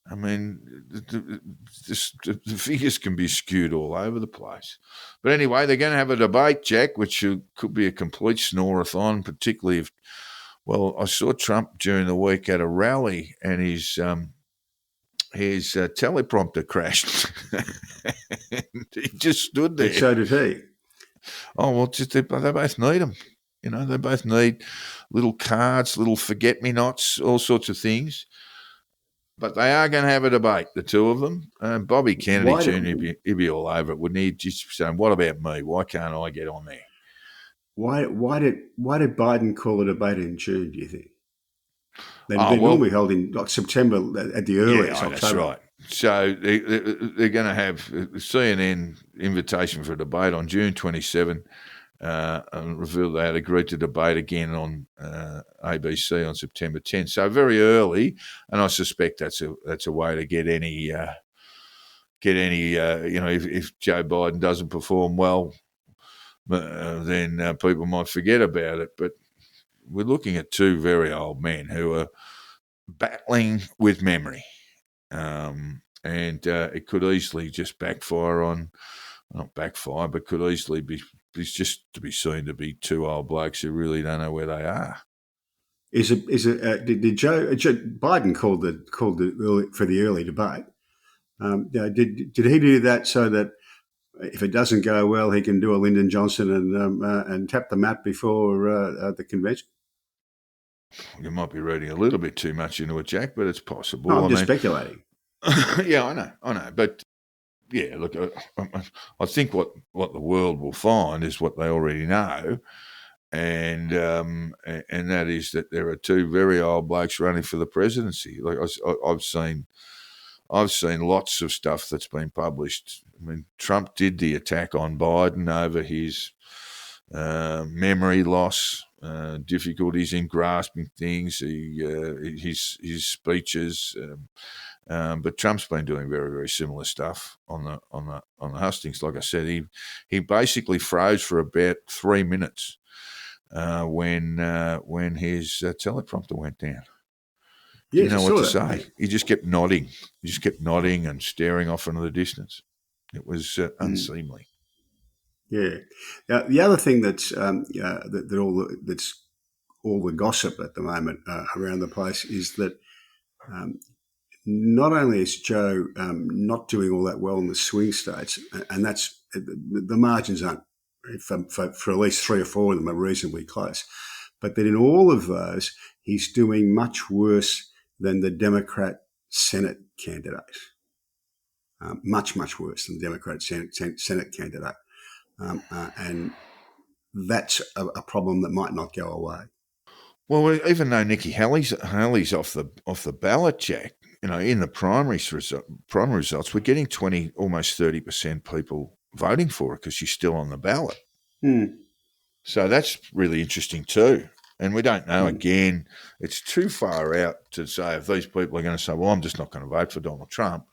I mean, the figures can be skewed all over the place. But anyway, they're going to have a debate, Jack, which could be a complete snore-a-thon, particularly if, I saw Trump during the week at a rally and his teleprompter crashed. He just stood there. And so did he. Oh, well, they both need them. They both need little cards, little forget-me-nots, all sorts of things. But they are going to have a debate, the two of them. Bobby Kennedy Jr., he'd be all over it, wouldn't he? Just saying, what about me? Why can't I get on there? Why did Biden call a debate in June, do you think? They're normally held in September at the earliest. Yeah, that's right. So they're going to have the CNN invitation for a debate on June 27 and revealed they had agreed to debate again on ABC on September 10. So very early, and I suspect that's a way to get any if Joe Biden doesn't perform well, then people might forget about it. But we're looking at two very old men who are battling with memory, and it could easily just backfire but could easily be just to be seen to be two old blokes who really don't know where they are. Did Joe Biden called the early debate? Did he do that so that if it doesn't go well, he can do a Lyndon Johnson and tap the mat before the convention? You might be reading a little bit too much into it, Jack, but it's possible. No, I'm just speculating. Yeah, I know. But, yeah, look, I think what the world will find is what they already know, and that is that there are two very old blokes running for the presidency. Like I've seen lots of stuff that's been published. I mean, Trump did the attack on Biden over his memory loss, difficulties in grasping things, his speeches. But Trump's been doing very, very similar stuff on the hustings. Like I said, he basically froze for about 3 minutes when his teleprompter went down. He didn't know what to say. He just kept nodding. He just kept nodding and staring off into the distance. It was unseemly. Yeah. Now, the other thing that's that's all the gossip at the moment around the place is that not only is Joe not doing all that well in the swing states, and that's the margins aren't for at least 3 or 4 of them are reasonably close, but that in all of those he's doing much worse than the Democrat Senate candidate. Much worse than the Democrat Senate candidate. And that's a problem that might not go away. Well, even though Nikki Haley's off the ballot, Jack, in the primary results, we're getting 20, almost 30% people voting for her because she's still on the ballot. So that's really interesting too. And we don't know, again, it's too far out to say if these people are going to say, well, I'm just not going to vote for Donald Trump.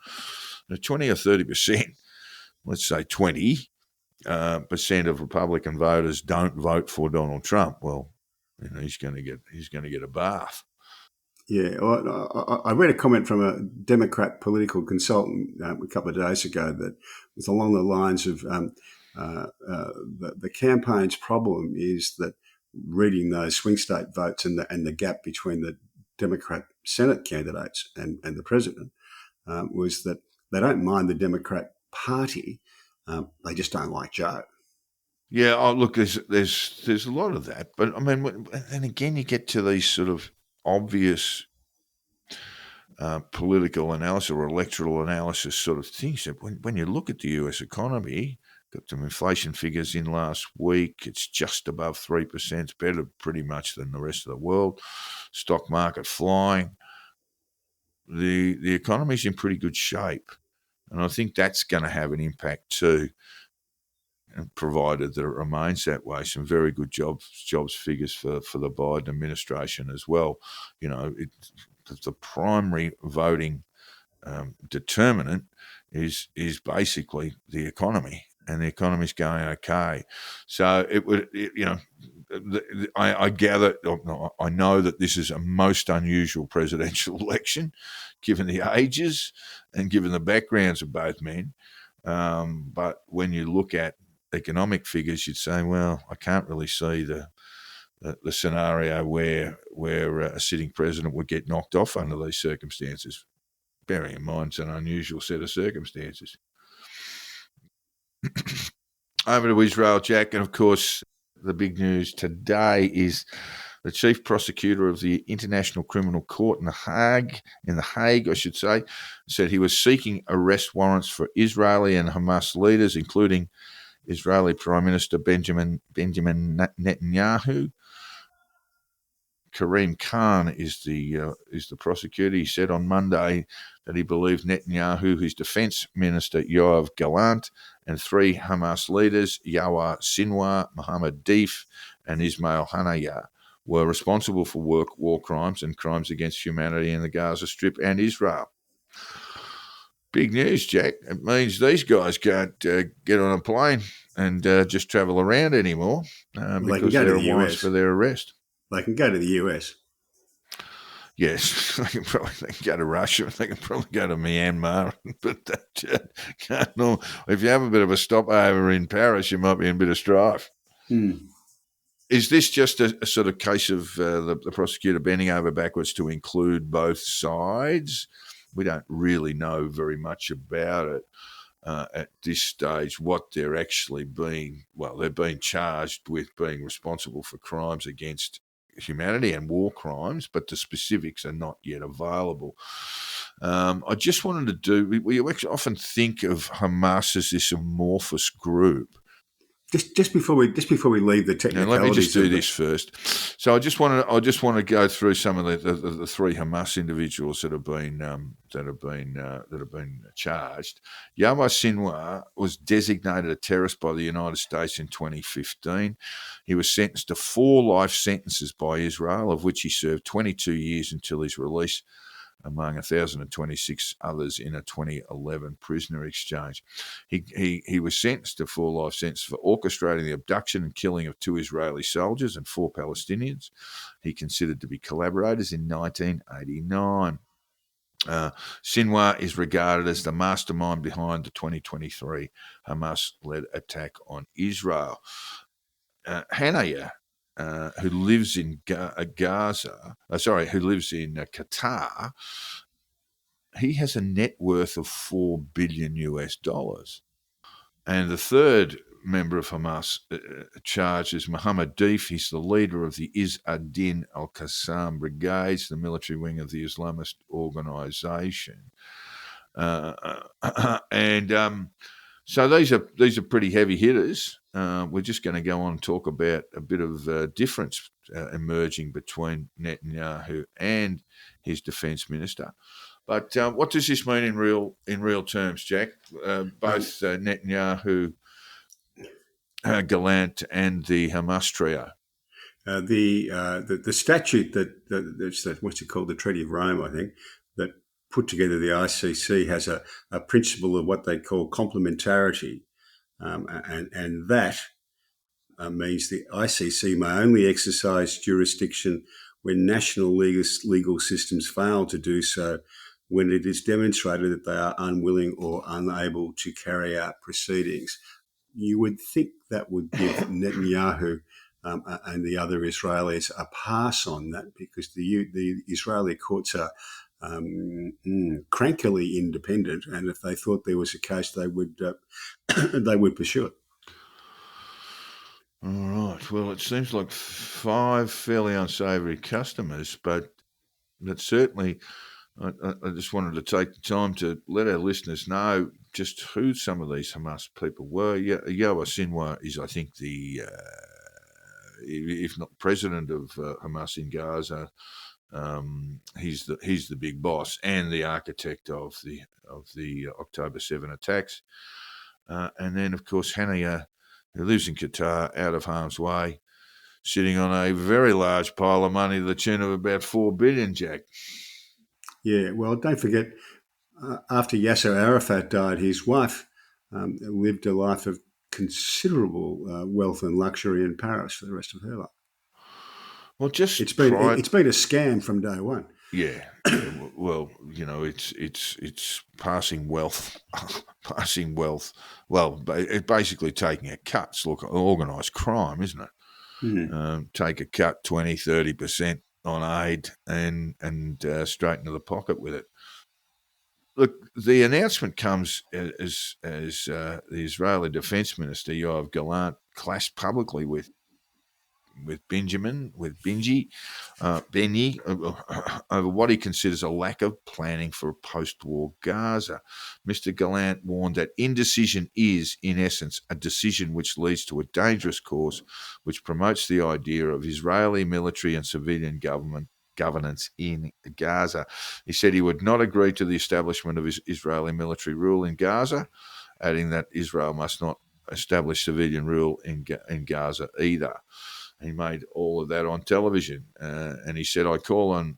20 or 30%, let's say 20% of Republican voters don't vote for Donald Trump. Well, he's going to get a bath. Yeah, I read a comment from a Democrat political consultant a couple of days ago that was along the lines of the campaign's problem is that reading those swing state votes and the gap between the Democrat Senate candidates and the president was that they don't mind the Democrat Party, they just don't like Joe. Yeah, look, there's a lot of that, but I mean, and again, you get to these sort of obvious political analysis or electoral analysis sort of things. When you look at the US economy, got some inflation figures in last week. It's just above 3%. It's better pretty much than the rest of the world. Stock market flying. The economy's in pretty good shape. And I think that's going to have an impact too, and provided that it remains that way. Some very good jobs figures for the Biden administration as well. The primary voting determinant is basically the economy, and the economy's going okay. So it would, I gather, I know that this is a most unusual presidential election, given the ages and given the backgrounds of both men. But when you look at economic figures, you'd say, well, I can't really see the scenario where a sitting president would get knocked off under these circumstances, bearing in mind it's an unusual set of circumstances. Over to Israel, Jack, and of course the big news today is the chief prosecutor of the International Criminal Court in The Hague, I should say, said he was seeking arrest warrants for Israeli and Hamas leaders, including Israeli Prime Minister Benjamin Netanyahu. Karim Khan is the prosecutor. He said on Monday that he believed Netanyahu, his defence minister Yoav Gallant, and 3 Hamas leaders, Yawar Sinwar, Mohammed Deif, and Ismail Haniyeh, were responsible for war crimes and crimes against humanity in the Gaza Strip and Israel. Big news, Jack. It means these guys can't get on a plane and just travel around anymore because there are warrants for their arrest. They can go to the US. Yes, they can go to Russia. They can probably go to Myanmar. But if you have a bit of a stopover in Paris, you might be in a bit of strife. Is this just a sort of case of the prosecutor bending over backwards to include both sides? We don't really know very much about it at this stage, what they're actually being. Well, they're being charged with being responsible for crimes against humanity and war crimes, but the specifics are not yet available. I just wanted to we often think of Hamas as this amorphous group. Just before we leave the technicalities. Now, let me just do this first. So I just want to go through some of the 3 Hamas individuals that have been charged. Yawar Sinwar was designated a terrorist by the United States in 2015. He was sentenced to 4 life sentences by Israel, of which he served 22 years until his release, among 1,026 others in a 2011 prisoner exchange. He was sentenced to 4 life sentences for orchestrating the abduction and killing of 2 Israeli soldiers and 4 Palestinians he considered to be collaborators in 1989. Sinwar is regarded as the mastermind behind the 2023 Hamas-led attack on Israel. Haniyeh, who lives in Qatar, he has a net worth of $4 billion. And the third member of Hamas charged is Mohammed Deif. He's the leader of the Izz ad-Din al-Qassam Brigades, the military wing of the Islamist organisation. So these are pretty heavy hitters. We're just going to go on and talk about a bit of difference emerging between Netanyahu and his defence minister. But what does this mean in real terms, Jack? Both Netanyahu, Gallant, and the Hamas trio. The statute that's what's it called, the Treaty of Rome, I think, that put together the ICC has a principle of what they call complementarity, and that means the ICC may only exercise jurisdiction when national legal systems fail to do so, when it is demonstrated that they are unwilling or unable to carry out proceedings. You would think that would give Netanyahu and the other Israelis a pass on that, because the Israeli courts are crankily independent, and if they thought there was a case, they would pursue it. All right. Well, it seems like 5 fairly unsavoury customers, but certainly I just wanted to take the time to let our listeners know just who some of these Hamas people were. Yawar Sinwar is, I think, the if not president of Hamas in Gaza, he's the big boss and the architect of the October 7 attacks. And then, of course, Haniyeh, who lives in Qatar, out of harm's way, sitting on a very large pile of money to the tune of about $4 billion, Jack. Yeah, well, don't forget, after Yasser Arafat died, his wife lived a life of considerable wealth and luxury in Paris for the rest of her life. Well, just it's been a scam from day one. Yeah. Well, it's passing wealth. Well, it's basically taking a cut. It's like organised crime, isn't it? Mm. Take a cut 20-30% on aid and straight into the pocket with it. Look, the announcement comes as the Israeli Defence Minister Yoav Gallant clashed publicly with Benny over what he considers a lack of planning for a post-war Gaza. Mr. Gallant warned that indecision is, in essence, a decision which leads to a dangerous course which promotes the idea of Israeli military and civilian governance in Gaza. He said he would not agree to the establishment of Israeli military rule in Gaza, adding that Israel must not establish civilian rule in Gaza either. He made all of that on television. And he said, I call on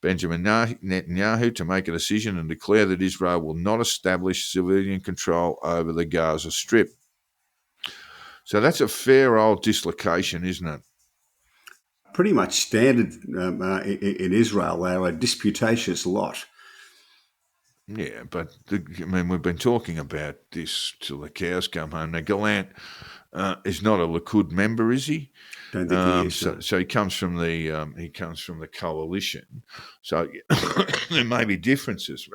Benjamin Netanyahu to make a decision and declare that Israel will not establish civilian control over the Gaza Strip. So that's a fair old dislocation, isn't it? Pretty much standard in Israel. They are a disputatious lot. Yeah, but we've been talking about this till the cows come home. Now, Gallant is not a Likud member, is he? Don't think he is. So he comes from the coalition. So there may be differences,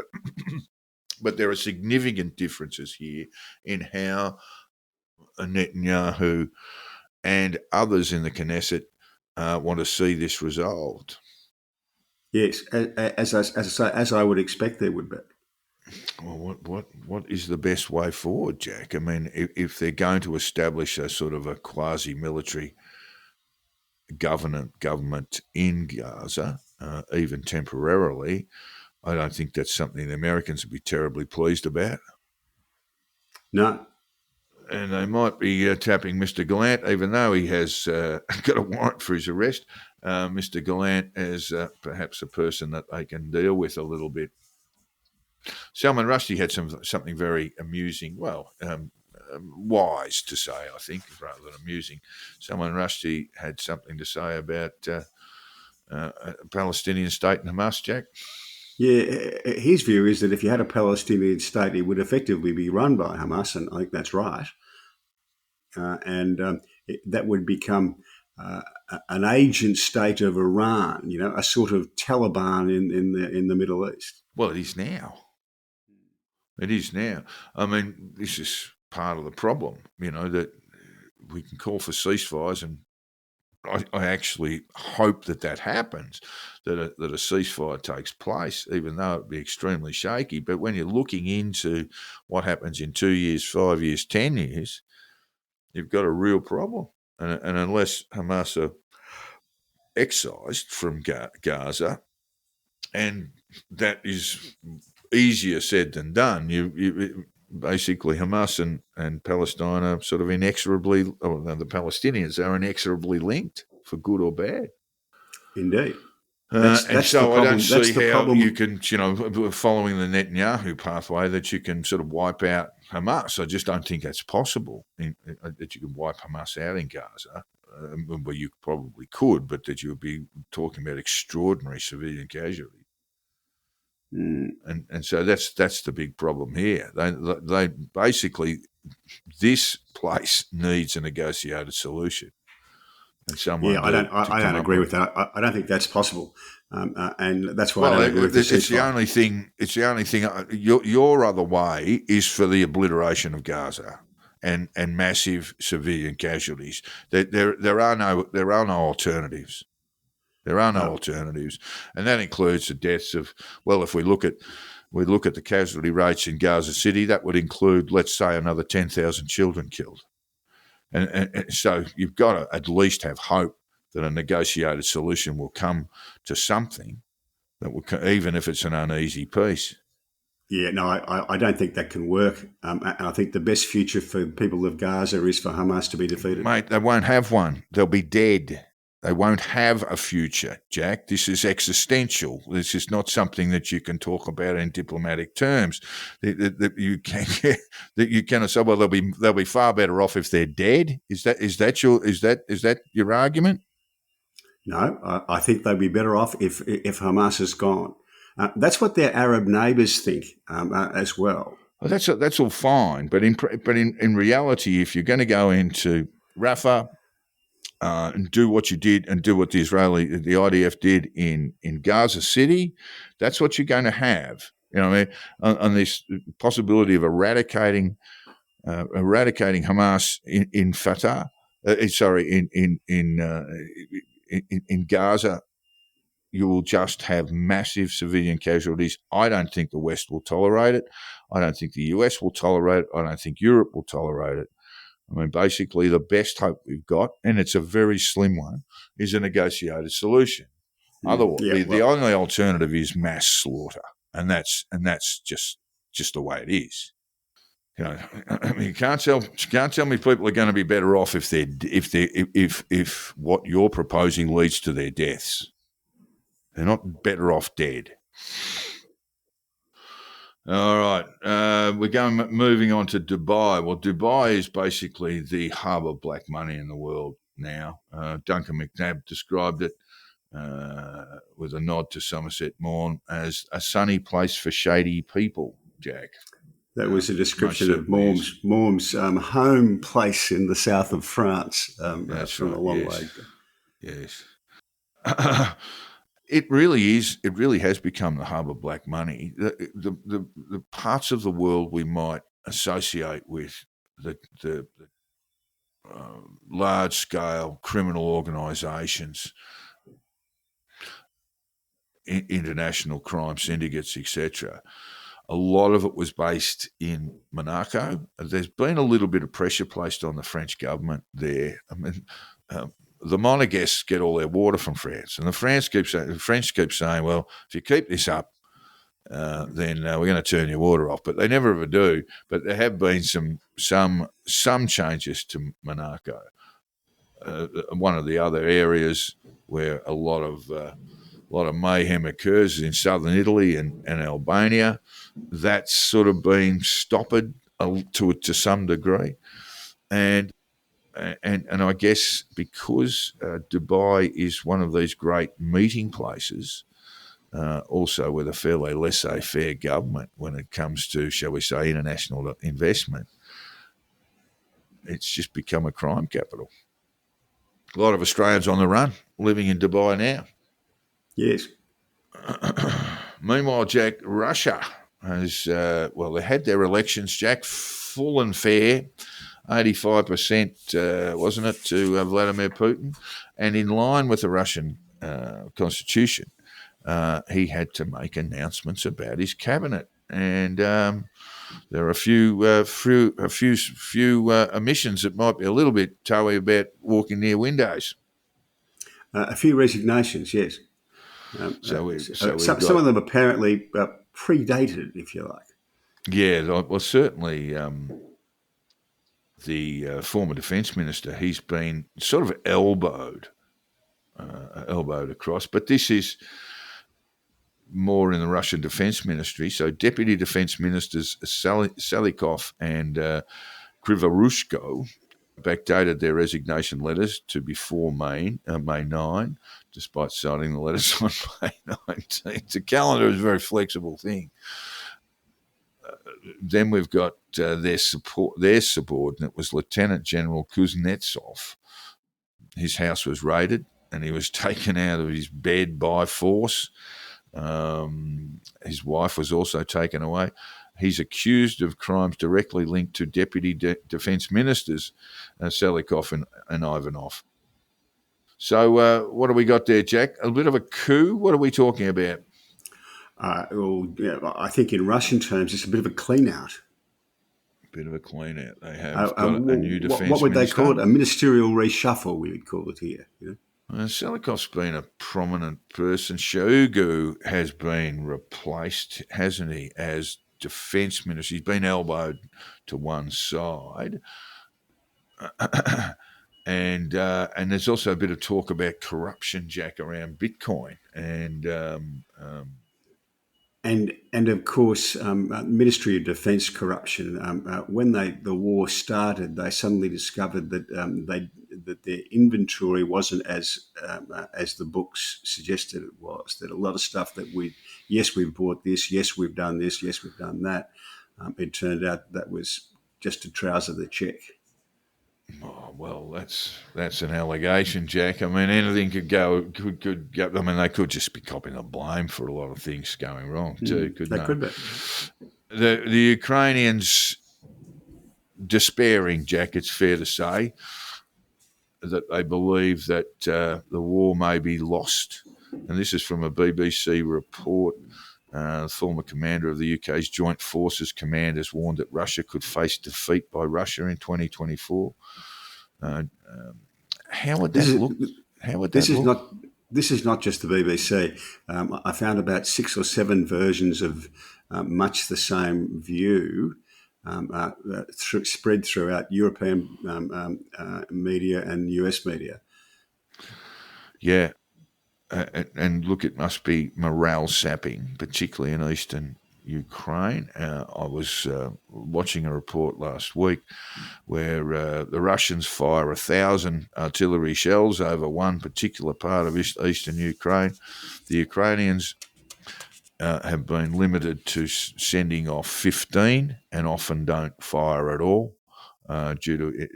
but there are significant differences here in how Netanyahu and others in the Knesset want to see this resolved. Yes, as I would expect there would be. Well, what is the best way forward, Jack? I mean, if they're going to establish a sort of a quasi-military government in Gaza, even temporarily, I don't think that's something the Americans would be terribly pleased about. No. And they might be tapping Mr. Gallant, even though he has got a warrant for his arrest. Mr. Gallant as perhaps a person that they can deal with a little bit. Salman Rushdie had something very amusing, wise to say, I think, rather than amusing. Salman Rushdie had something to say about a Palestinian state and Hamas, Jack. Yeah, his view is that if you had a Palestinian state, it would effectively be run by Hamas, and I think that's right. That would become an agent state of Iran, a sort of Taliban in the Middle East. Well, it is now. It is now. I mean, this is part of the problem, that we can call for ceasefires, and I actually hope that happens, that a ceasefire takes place, even though it would be extremely shaky. But when you're looking into what happens in 2 years, 5 years, 10 years, you've got a real problem. And unless Hamas are excised from Gaza, and that is easier said than done. You basically Hamas and Palestine are sort of inexorably, the Palestinians are inexorably linked for good or bad. Indeed. That's so I don't see how you can, following the Netanyahu pathway, that you can sort of wipe out Hamas. I just don't think that's possible, that you can wipe Hamas out in Gaza. Well, you probably could, but that you would be talking about extraordinary civilian casualties. And so that's the big problem here. They basically, this place needs a negotiated solution. And someone I don't agree with that. I don't think that's possible, and that's why I don't agree with this. It's the only thing. Your other way is for the obliteration of Gaza and massive civilian casualties. There are no alternatives. There are no alternatives, and that includes the deaths of. Well, if we look at the casualty rates in Gaza City, that would include, let's say, another 10,000 children killed, and so you've got to at least have hope that a negotiated solution will come to something that will, even if it's an uneasy peace. Yeah, no, I don't think that can work, and I think the best future for the people of Gaza is for Hamas to be defeated. Mate, they won't have one. They'll be dead. They won't have a future, Jack. This is existential. This is not something that you can talk about in diplomatic terms. That you can say, well, they'll be far better off if they're dead. Is that your argument? No, I think they'd be better off if Hamas is gone. That's what their Arab neighbours think as well. Well, that's all fine, but in reality, if you're going to go into Rafah and do what you did and do what the IDF did in Gaza City, that's what you're going to have. You know what I mean? On this possibility of eradicating Hamas in Fatah, in Gaza, you will just have massive civilian casualties. I don't think the West will tolerate it. I don't think the US will tolerate it. I don't think Europe will tolerate it. I mean, basically, the best hope we've got, and it's a very slim one, is a negotiated solution. Otherwise, the only alternative is mass slaughter, and that's just the way it is. You know, I mean, you can't tell me people are going to be better off if what you're proposing leads to their deaths. They're not better off dead. All right, we're moving on to Dubai. Well, Dubai is basically the hub of black money in the world now. Duncan McNabb described it with a nod to Somerset Maugham as a sunny place for shady people, Jack. That was a description of Maughams' home place in the south of France. That's from a long way ago. Yes. It really is. It really has become the hub of black money. The parts of the world we might associate with the large-scale criminal organisations, international crime syndicates, etc. A lot of it was based in Monaco. There's been a little bit of pressure placed on the French government there. I mean, the Monegasques get all their water from France, and the French keep saying, well, if you keep this up, then we're going to turn your water off. But they never ever do. But there have been some changes to Monaco. One of the other areas where a lot of mayhem occurs is in southern Italy and Albania. That's sort of been stopped to some degree, and I guess because Dubai is one of these great meeting places, also with a fairly laissez-faire government when it comes to, shall we say, international investment, it's just become a crime capital. A lot of Australians on the run, living in Dubai now. Yes. Meanwhile, Jack, Russia has, they had their elections, Jack, full and fair, 85%, wasn't it, to Vladimir Putin? And in line with the Russian constitution, he had to make announcements about his cabinet. And there are a few omissions that might be a little bit toey about walking near windows. A few resignations, yes. Some of them apparently predated, if you like. Yeah, well, certainly the former defence minister, he's been sort of elbowed across, but this is more in the Russian Defence Ministry. So Deputy Defence Ministers Salikov and Krivorushko backdated their resignation letters to before May 9, despite signing the letters on May 19. The calendar is a very flexible thing. Then we've got their subordinate was Lieutenant General Kuznetsov. His house was raided and he was taken out of his bed by force. His wife was also taken away. He's accused of crimes directly linked to Deputy Defence Ministers Salikov and Ivanov. So what do we got there, Jack? A bit of a coup? What are we talking about? I think in Russian terms, it's a bit of a clean-out. Bit of a clean-out. They have got a new defence minister. What would they call it? A ministerial reshuffle, we would call it here. You know? Selikov's been a prominent person. Shoigu has been replaced, hasn't he, as defence minister. He's been elbowed to one side. And there's also a bit of talk about corruption, Jack, around Bitcoin. And of course, Ministry of Defence corruption. When the war started, they suddenly discovered that that their inventory wasn't as the books suggested it was. That a lot of stuff that we've bought this, yes, we've done this, yes, we've done that. It turned out that was just to trouser the check. Oh, well, that's an allegation, Jack. I mean, anything could go. I mean, they could just be copying the blame for a lot of things going wrong too, couldn't they? They could be. The Ukrainians despairing, Jack, it's fair to say, that they believe that the war may be lost. And this is from a BBC report. The former commander of the UK's Joint Forces Command has warned that Russia could face defeat by Russia in 2024. How would that look? This is not just the BBC. I found about 6 or 7 versions of much the same view spread throughout European media and US media. Yeah. And look, it must be morale sapping, particularly in eastern Ukraine. I was watching a report last week where the Russians fire 1,000 artillery shells over one particular part of eastern Ukraine. The Ukrainians have been limited to sending off 15 and often don't fire at all due to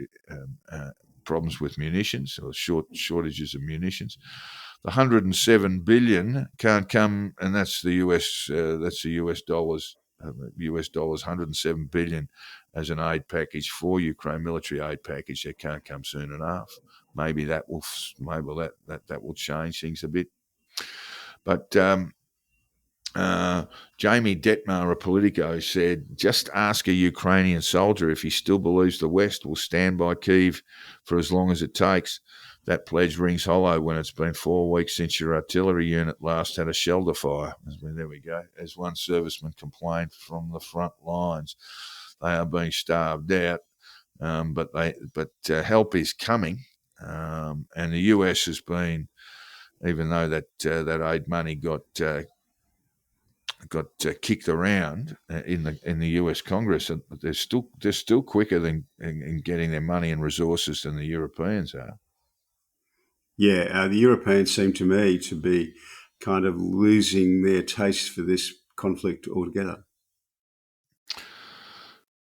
problems with munitions or shortages of munitions. The 107 billion can't come, and that's the US. That's the US dollars. US dollars 107 billion as an aid package for Ukraine, military aid package. That can't come soon enough. Maybe that will change things a bit. But Jamie Detmar of Politico said, "Just ask a Ukrainian soldier if he still believes the West will stand by Kyiv for as long as it takes. That pledge rings hollow when it's been 4 weeks since your artillery unit last had a shelter fire." There we go. As one serviceman complained from the front lines, they are being starved out, but help is coming. And the US has been, even though that aid money got kicked around in the US Congress, they're still quicker in getting their money and resources than the Europeans are. Yeah, the Europeans seem to me to be kind of losing their taste for this conflict altogether.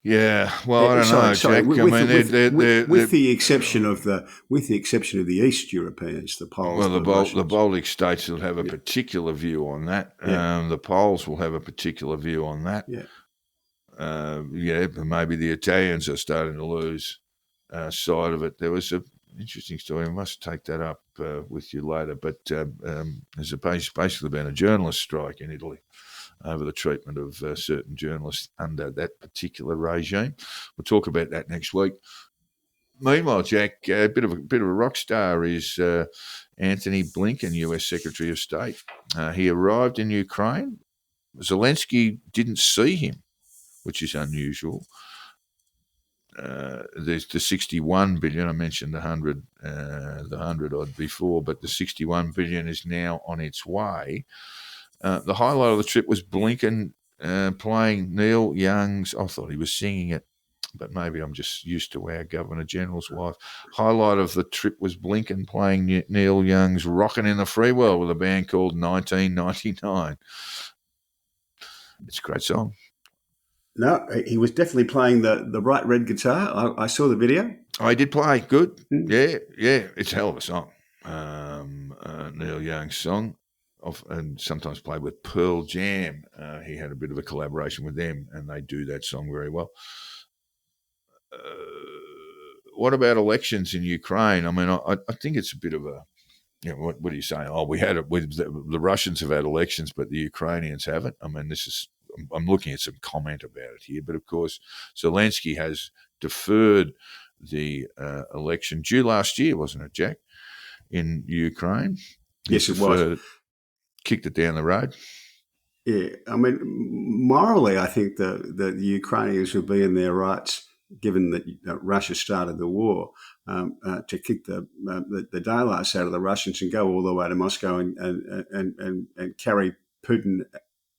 Yeah, well, I don't know, Jack. With the exception of the East Europeans, the Poles. Well, the Baltic states will have a particular view on that. Yeah. The Poles will have a particular view on that. Yeah. Maybe the Italians are starting to lose sight of it. There was an interesting story. I must take that up with you later. But there's basically been a journalist strike in Italy over the treatment of certain journalists under that particular regime. We'll talk about that next week. Meanwhile, Jack, a bit of a rock star is Anthony Blinken, US Secretary of State. He arrived in Ukraine. Zelensky didn't see him, which is unusual. There's the 61 billion. I mentioned the 100 odd before, but the 61 billion is now on its way. The highlight of the trip was Blinken playing Neil Young's. I thought he was singing it, but maybe I'm just used to our Governor General's wife. Highlight of the trip was Blinken playing Neil Young's "Rockin' in the Free World" with a band called 1999. It's a great song. No, he was definitely playing the bright red guitar. I saw the video. Oh, he did play. Good. Yeah. It's a hell of a song. Neil Young's song. And sometimes played with Pearl Jam. He had a bit of a collaboration with them, and they do that song very well. What about elections in Ukraine? I mean, I think it's a bit of a, what do you say? Oh, the Russians have had elections, but the Ukrainians haven't. I mean, I'm looking at some comment about it here, but of course, Zelensky has deferred the election due last year, wasn't it, Jack, in Ukraine? Yes, it was. Kicked it down the road. Yeah, I mean, morally, I think the Ukrainians would be in their rights given that Russia started the war, to kick the daylights out of the Russians and go all the way to Moscow and carry Putin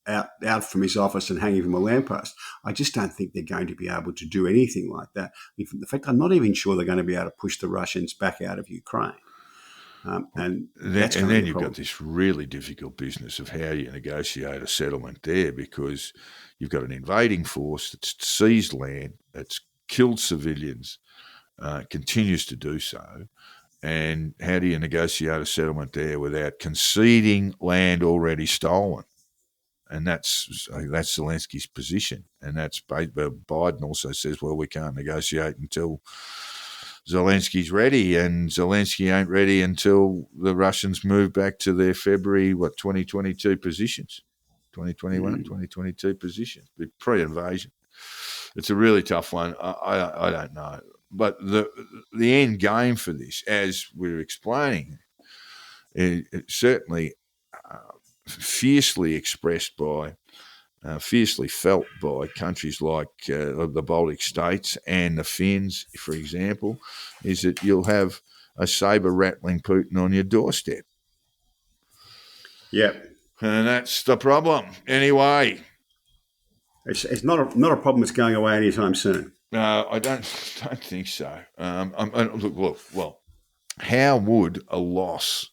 out from his office and hang him from a lamppost. I just don't think they're going to be able to do anything like that. In fact, I'm not even sure they're going to be able to push the Russians back out of Ukraine. And then you've got this really difficult business of how you negotiate a settlement there, because you've got an invading force that's seized land, that's killed civilians, continues to do so. And how do you negotiate a settlement there without conceding land already stolen? And that's Zelensky's position. And that's Biden also says, well, we can't negotiate until Zelensky's ready, and Zelensky ain't ready until the Russians move back to their February, 2022 positions, 2021, 2022 positions, pre-invasion. It's a really tough one. I don't know. But the end game for this, as we're explaining, it's certainly fiercely expressed by, fiercely felt by countries like the Baltic states and the Finns, for example, is that you'll have a saber-rattling Putin on your doorstep. Yeah. And that's the problem. Anyway. It's not a problem that's going away anytime soon. No, I don't think so. Look, well, how would a loss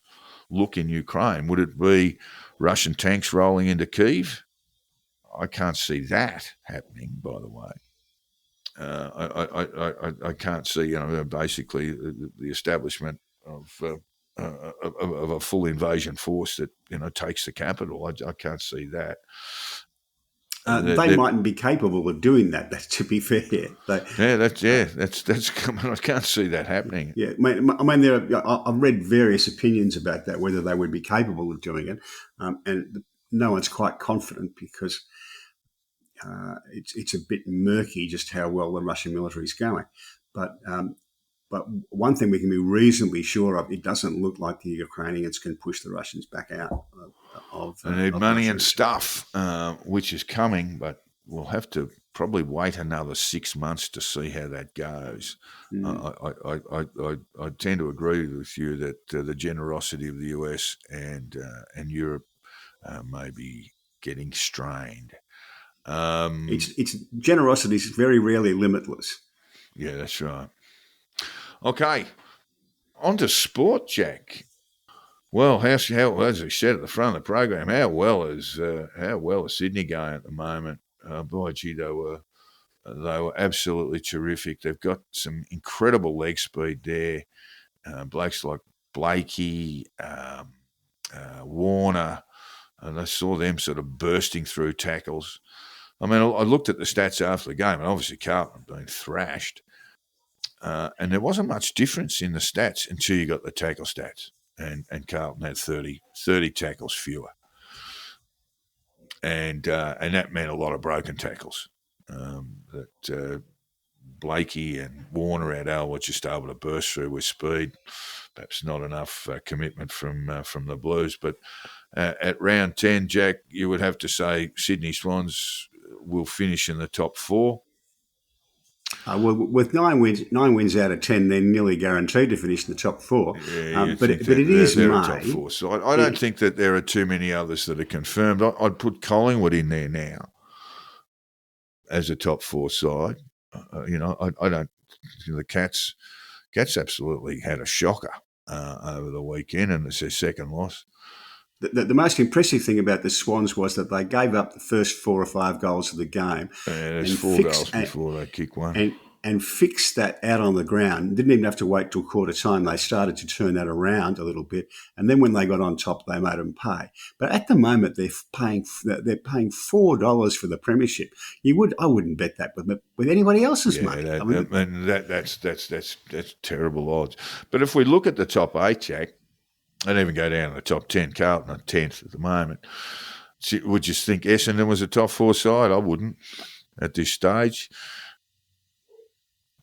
look in Ukraine? Would it be Russian tanks rolling into Kyiv? I can't see that happening, by the way. I can't see, basically the establishment of a full invasion force that, takes the capital. I can't see that. They mightn't be capable of doing that. To be fair, that's coming. I can't see that happening. Yeah, I mean, I've read various opinions about that, whether they would be capable of doing it, and no one's quite confident because it's a bit murky just how well the Russian military is going. But one thing we can be reasonably sure of, it doesn't look like the Ukrainians can push the Russians back out of they need money Russia. and stuff, which is coming, but we'll have to probably wait another 6 months to see how that goes. I tend to agree with you that the generosity of the US and Europe may be getting strained. Its generosity is very rarely limitless. Yeah, that's right. Okay, on to sport, Jack. Well, how as we said at the front of the program, how well is Sydney going at the moment? Boy, gee, they were absolutely terrific. They've got some incredible leg speed there. Blokes like Blakey, Warner, and I saw them sort of bursting through tackles. I mean, I looked at the stats after the game, and obviously Carlton had been thrashed. And there wasn't much difference in the stats until you got the tackle stats. And Carlton had 30 tackles fewer. And that meant a lot of broken tackles. That Blakey and Warner et al. Were just able to burst through with speed. Perhaps not enough commitment from the Blues. But at round 10, Jack, you would have to say Sydney Swans will finish in the top 4. Well, with 9 wins out of 10, they're nearly guaranteed to finish in the top 4. Yeah, but it is they're May. A top 4. So I don't think that there are too many others that are confirmed. I'd put Collingwood in there now as a top 4 side. I don't. The Cats absolutely had a shocker over the weekend, and it's their second loss. The most impressive thing about the Swans was that they gave up the first 4 or 5 goals of the game. There's 4 goals before they kick one. And fixed that out on the ground. Didn't even have to wait till quarter time. They started to turn that around a little bit. And then when they got on top, they made them pay. But at the moment, they're paying $4 for the premiership. I wouldn't bet that with anybody else's money. That's terrible odds. But if we look at the top 8, Jack, I'd even go down to the top 10. Carlton are 10th at the moment. Would you think Essendon was a top 4 side? I wouldn't at this stage.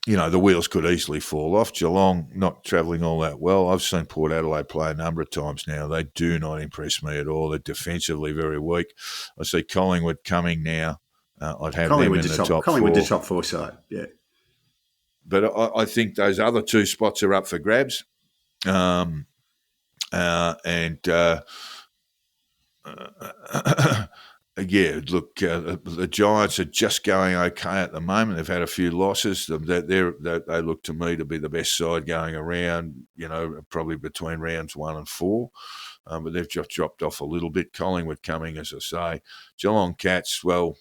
The wheels could easily fall off. Geelong not travelling all that well. I've seen Port Adelaide play a number of times now. They do not impress me at all. They're defensively very weak. I see Collingwood coming now. I'd have them in the top 4. Collingwood the top 4 side, yeah. But I think those other two spots are up for grabs. The Giants are just going okay at the moment. They've had a few losses. They look to me to be the best side going around, probably between rounds 1 and 4. But they've just dropped off a little bit. Collingwood coming, as I say. Geelong Cats, well,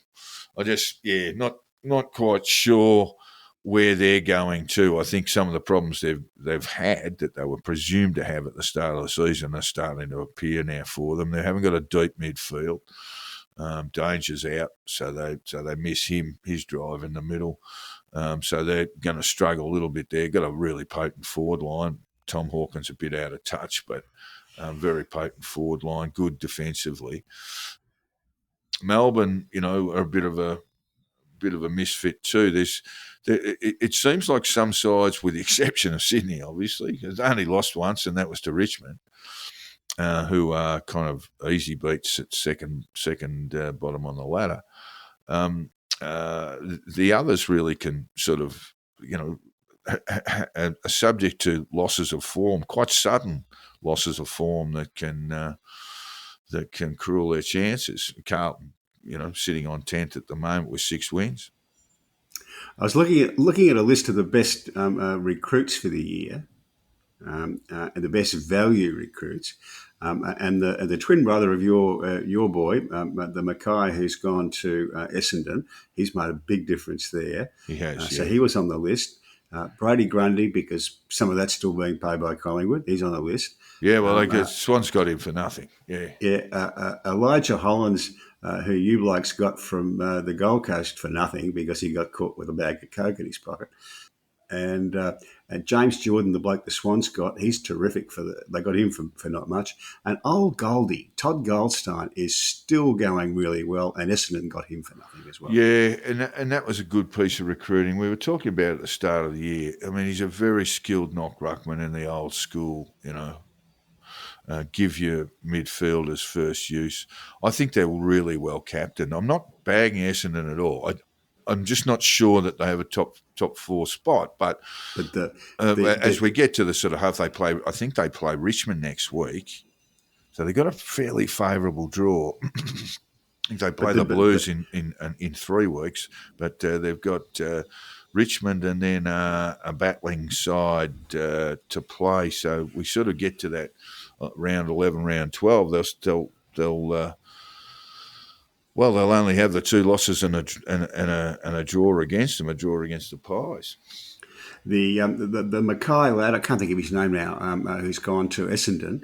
not quite sure where they're going to. I think some of the problems they've had that they were presumed to have at the start of the season are starting to appear now for them. They haven't got a deep midfield. Danger's out, so they miss his drive in the middle. So they're going to struggle a little bit there. Got a really potent forward line. Tom Hawkins a bit out of touch, but very potent forward line, good defensively. Melbourne, are a bit of a misfit too. It seems like some sides, with the exception of Sydney, obviously, has only lost once, and that was to Richmond, who are kind of easy beats at second bottom on the ladder. The others really can sort of, are subject to losses of form, quite sudden losses of form that can cruel their chances. Carlton, sitting on 10th at the moment with 6 wins. I was looking at a list of the best recruits for the year, and the best value recruits, and the twin brother of your boy, the Mackay, who's gone to Essendon. He's made a big difference there. He has. So he was on the list. Brady Grundy, because some of that's still being paid by Collingwood. He's on the list. Yeah, well, Swans got him for nothing. Yeah. Yeah, Elijah Hollands, who you blokes got from the Gold Coast for nothing because he got caught with a bag of coke in his pocket. And James Jordan, the bloke the Swans got, he's terrific they got him for not much. And old Goldie, Todd Goldstein, is still going really well, and Essendon got him for nothing as well. Yeah, and that was a good piece of recruiting. We were talking about it at the start of the year. I mean, he's a very skilled knock ruckman in the old school, give you midfielders first use. I think they're really well captained. I'm not bagging Essendon at all. I'm just not sure that they have a top 4 spot. But as we get to the sort of half, I think they play Richmond next week. So they've got a fairly favourable draw. I think they play the Blues in 3 weeks, but they've got Richmond and then a battling side to play. So we sort of get to that round 11, round 12. They'll only have the 2 losses and a draw against them, a draw against the Pies. The Mackay lad, I can't think of his name now, who's gone to Essendon,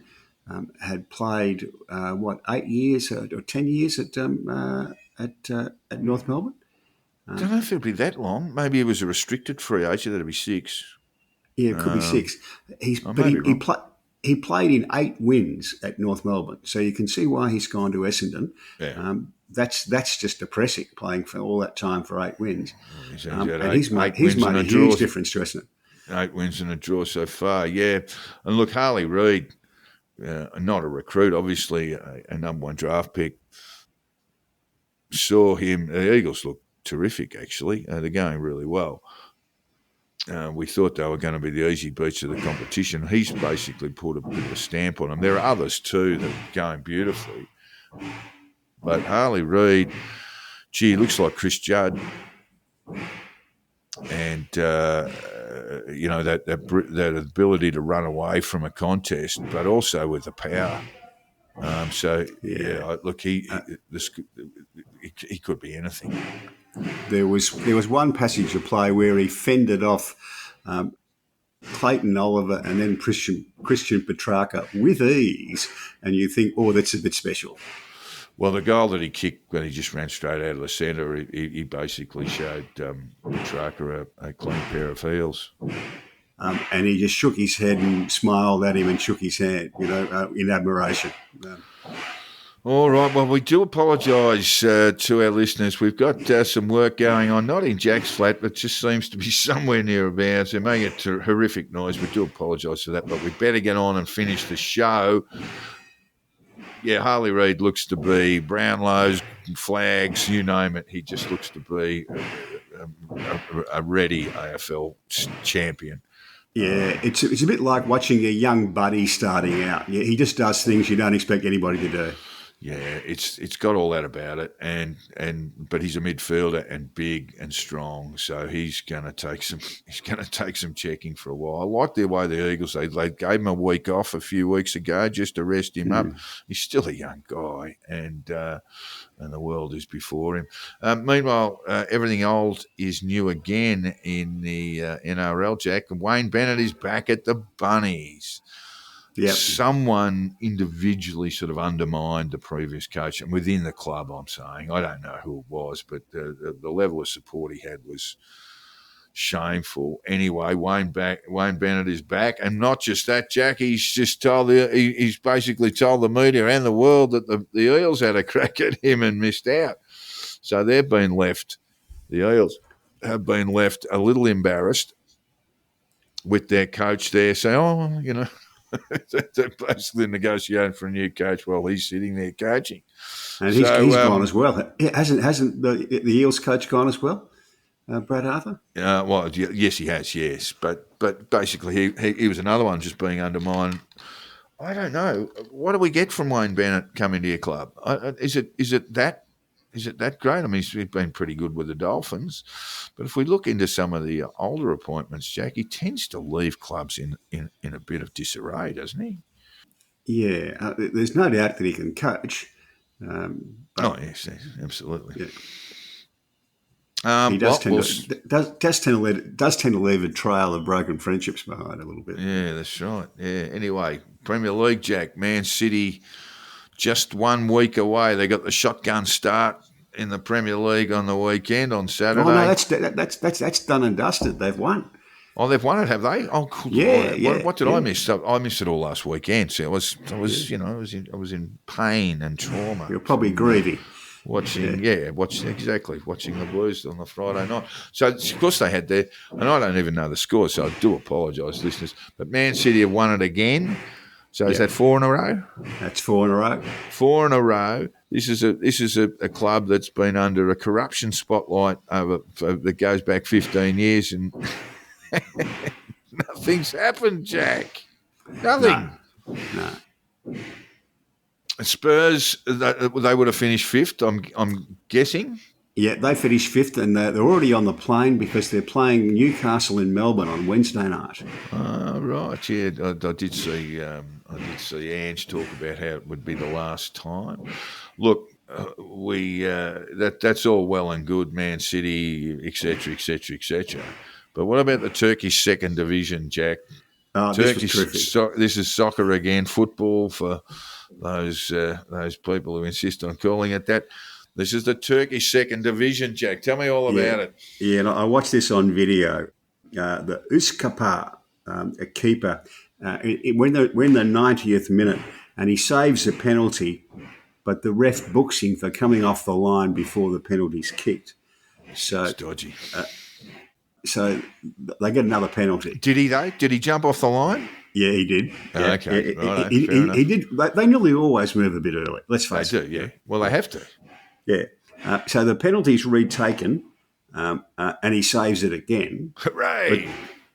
had played 8 years or 10 years at North Melbourne. I don't know if it'll be that long. Maybe he was a restricted free agent. That'll be 6. Yeah, it could be 6. He played in 8 wins at North Melbourne, so you can see why he's gone to Essendon. Yeah. That's just depressing, playing for all that time for 8 wins. He's made a huge difference to Essendon. 8 wins and a draw so far, yeah. And look, Harley Reid, not a recruit, obviously a number 1 draft pick. Saw him. The Eagles look terrific, actually. They're going really well. We thought they were going to be the easy beats of the competition. He's basically put a bit of a stamp on them. There are others too that are going beautifully. But Harley Reid, looks like Chris Judd. And, that ability to run away from a contest, but also with the power. Look, he could be anything. There was one passage of play where he fended off Clayton Oliver and then Christian Petrarca with ease, and you think, that's a bit special. Well, the goal that he kicked when he just ran straight out of the centre, he basically showed Petrarca a clean pair of heels. And he just shook his head and smiled at him and shook his hand, in admiration. All right. Well, we do apologise to our listeners. We've got some work going on, not in Jack's flat, but just seems to be somewhere nearabouts. It may get horrific noise. We do apologise for that, but we better get on and finish the show. Yeah, Harley Reid looks to be Brownlows, flags, you name it. He just looks to be a ready AFL champion. Yeah, it's a bit like watching a young buddy starting out. Yeah, he just does things you don't expect anybody to do. Yeah, it's got all that about it, but he's a midfielder and big and strong, so he's gonna take some checking for a while. I like the way the Eagles they gave him a week off a few weeks ago just to rest him up. He's still a young guy, and the world is before him. Meanwhile, everything old is new again in the NRL, Jack. Wayne Bennett is back at the Bunnies. Yep. Someone individually sort of undermined the previous coach, and within the club, I'm saying. I don't know who it was, but the level of support he had was shameful. Anyway, Wayne Bennett is back, and not just that, Jack. He's just he's basically told the media and the world that the Eels had a crack at him and missed out. So they've been left. The Eels have been left a little embarrassed with their coach there, saying, they're basically negotiating for a new coach while he's sitting there coaching. And he's gone as well. Hasn't the Eels coach gone as well, Brad Arthur? Well, yes, he has, yes. But basically he was another one just being undermined. I don't know. What do we get from Wayne Bennett coming to your club? Is it that great? I mean, he's been pretty good with the Dolphins. But if we look into some of the older appointments, Jack, he tends to leave clubs in a bit of disarray, doesn't he? Yeah, there's no doubt that he can coach. Yes, absolutely. Yeah. He does tend to leave a trail of broken friendships behind a little bit. Yeah, that's right. Yeah. Anyway, Premier League, Jack, Man City, just 1 week away. They got the shotgun start in the Premier League on the weekend on Saturday. Oh no, that's done and dusted. They've won. Oh, they've won it, have they? Oh, cool. Yeah. What did I miss? I missed it all last weekend. So I was in pain and trauma. You're probably grieving. Watching the Blues on the Friday night. So, of course, they had their, and I don't even know the score, so I do apologise, listeners. But Man City have won it again. So is that 4 in a row? That's 4 in a row. 4 in a row. This is a club that's been under a corruption spotlight that goes back 15 years, and nothing's happened, Jack. Nothing. No. Spurs, they would have finished fifth, I'm guessing. Yeah, they finished fifth, and they're already on the plane because they're playing Newcastle in Melbourne on Wednesday night. Right. Yeah, I did see Ange talk about how it would be the last time. Look, that's all well and good, Man City, etc., etc., etc. But what about the Turkish second division, Jack? This was terrific. This is soccer again, football for those people who insist on calling it that. This is the Turkish second division, Jack. Tell me all about it. Yeah, and I watched this on video. The Üskapar, a keeper, when the 90th minute, and he saves a penalty, but the ref books him for coming off the line before the penalty's kicked. So it's dodgy. So they get another penalty. Did he though? Did he jump off the line? Yeah, he did. Yeah. Okay, right. He did. They nearly always move a bit early. Let's face it. They do, yeah. Well, they have to. Yeah. So the penalty's retaken, and he saves it again. Hooray!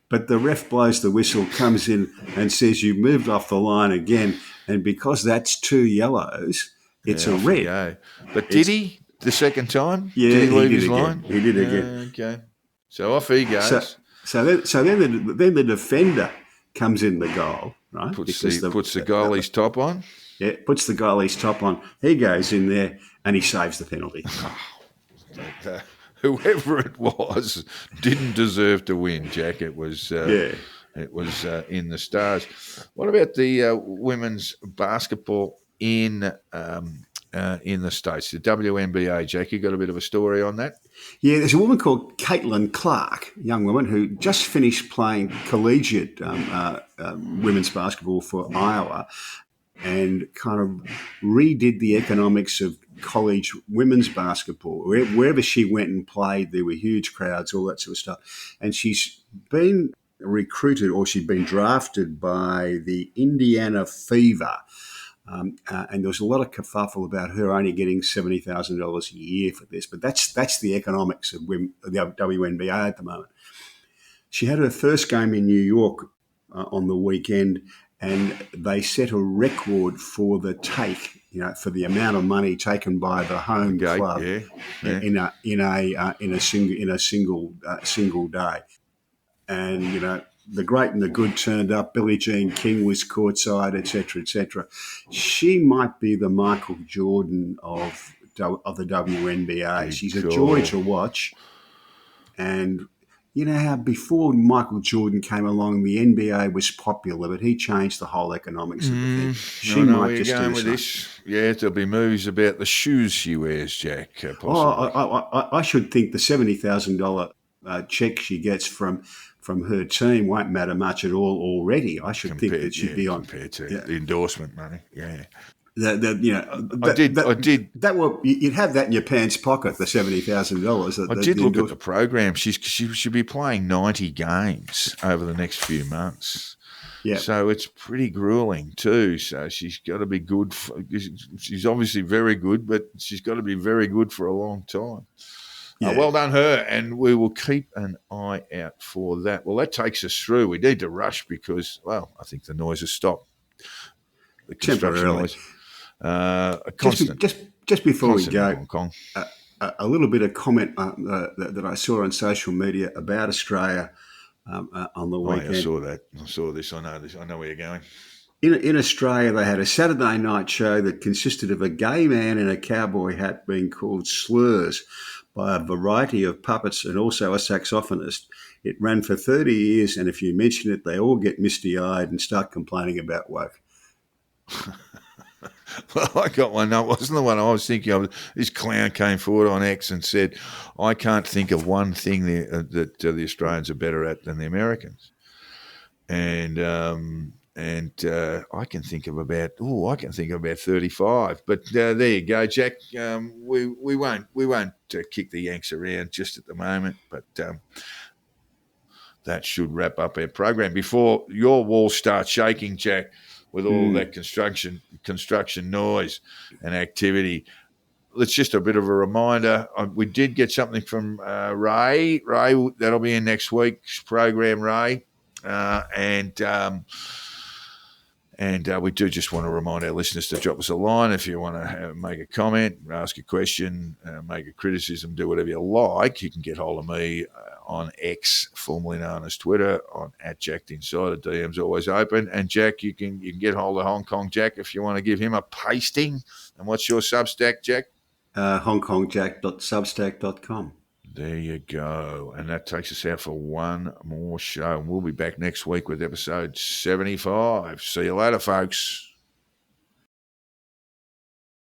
But the ref blows the whistle, comes in and says, "You moved off the line again." And because that's 2 yellows, it's a red. Go. But did he the second time? Yeah, did he leave his again. line? He did again. Okay. So off he goes. So then the defender comes in the goal, right? Puts the goalie's top on. Yeah, puts the goalie's top on. He goes in there and he saves the penalty. Whoever it was didn't deserve to win, Jack. It was It was in the stars. What about the women's basketball in the States, the WNBA, Jack? You got a bit of a story on that? Yeah, there's a woman called Caitlin Clark, a young woman who just finished playing collegiate women's basketball for Iowa and kind of redid the economics of college women's basketball. Wherever she went and played, there were huge crowds, all that sort of stuff. And she's been recruited, or she'd been drafted by the Indiana Fever And there was a lot of kerfuffle about her only getting $70,000 a year for this. But that's the economics of the WNBA at the moment. She had her first game in New York on the weekend, and they set a record for the take, for the amount of money taken by the home club in a single day. And the great and the good turned up. Billie Jean King was courtside, etc., etc. She might be the Michael Jordan of the WNBA. She's a joy to watch. And you know how before Michael Jordan came along, the NBA was popular, but he changed the whole economics of the thing. She might just do with this. Yeah, there'll be movies about the shoes she wears, Jack. I should think the $70,000 check she gets from her team won't matter much at all already. I should think that she'd be on compared to the endorsement money. Yeah. I did. You'd have that in your pants pocket, the $70,000. I did look at the program. She should be playing 90 games over the next few months. Yeah. So it's pretty grueling too. So she's got to be good. She's obviously very good, but she's got to be very good for a long time. Yeah. Well done her, and we will keep an eye out for that. Well, that takes us through. We need to rush because, I think the noise has stopped. The construction noise. Just before we go, Hong Kong. A little bit of comment that I saw on social media about Australia on the weekend. I saw that. I saw this. I know this. I know where you're going. In Australia, they had a Saturday night show that consisted of a gay man in a cowboy hat being called slurs by a variety of puppets and also a saxophonist. It ran for 30 years, and if you mention it, they all get misty-eyed and start complaining about woke. Well, I got one. No, it wasn't the one I was thinking of. This clown came forward on X and said, I can't think of one thing that the Australians are better at than the Americans. And I can think of about 35. But there you go, Jack. We won't kick the Yanks around just at the moment, but that should wrap up our program before your walls start shaking, Jack, with all that construction noise and activity. It's just a bit of a reminder. We did get something from Ray. Ray, that'll be in next week's program, Ray. And we do just want to remind our listeners to drop us a line if you want to make a comment, ask a question, make a criticism, do whatever you like. You can get hold of me on X, formerly known as Twitter, on @JackInsider. DM's always open. And Jack, you can get hold of Hong Kong Jack if you want to give him a pasting. And what's your Substack, Jack? HongKongJack.substack.com. There you go. And that takes us out for one more show. And we'll be back next week with episode 75. See you later, folks.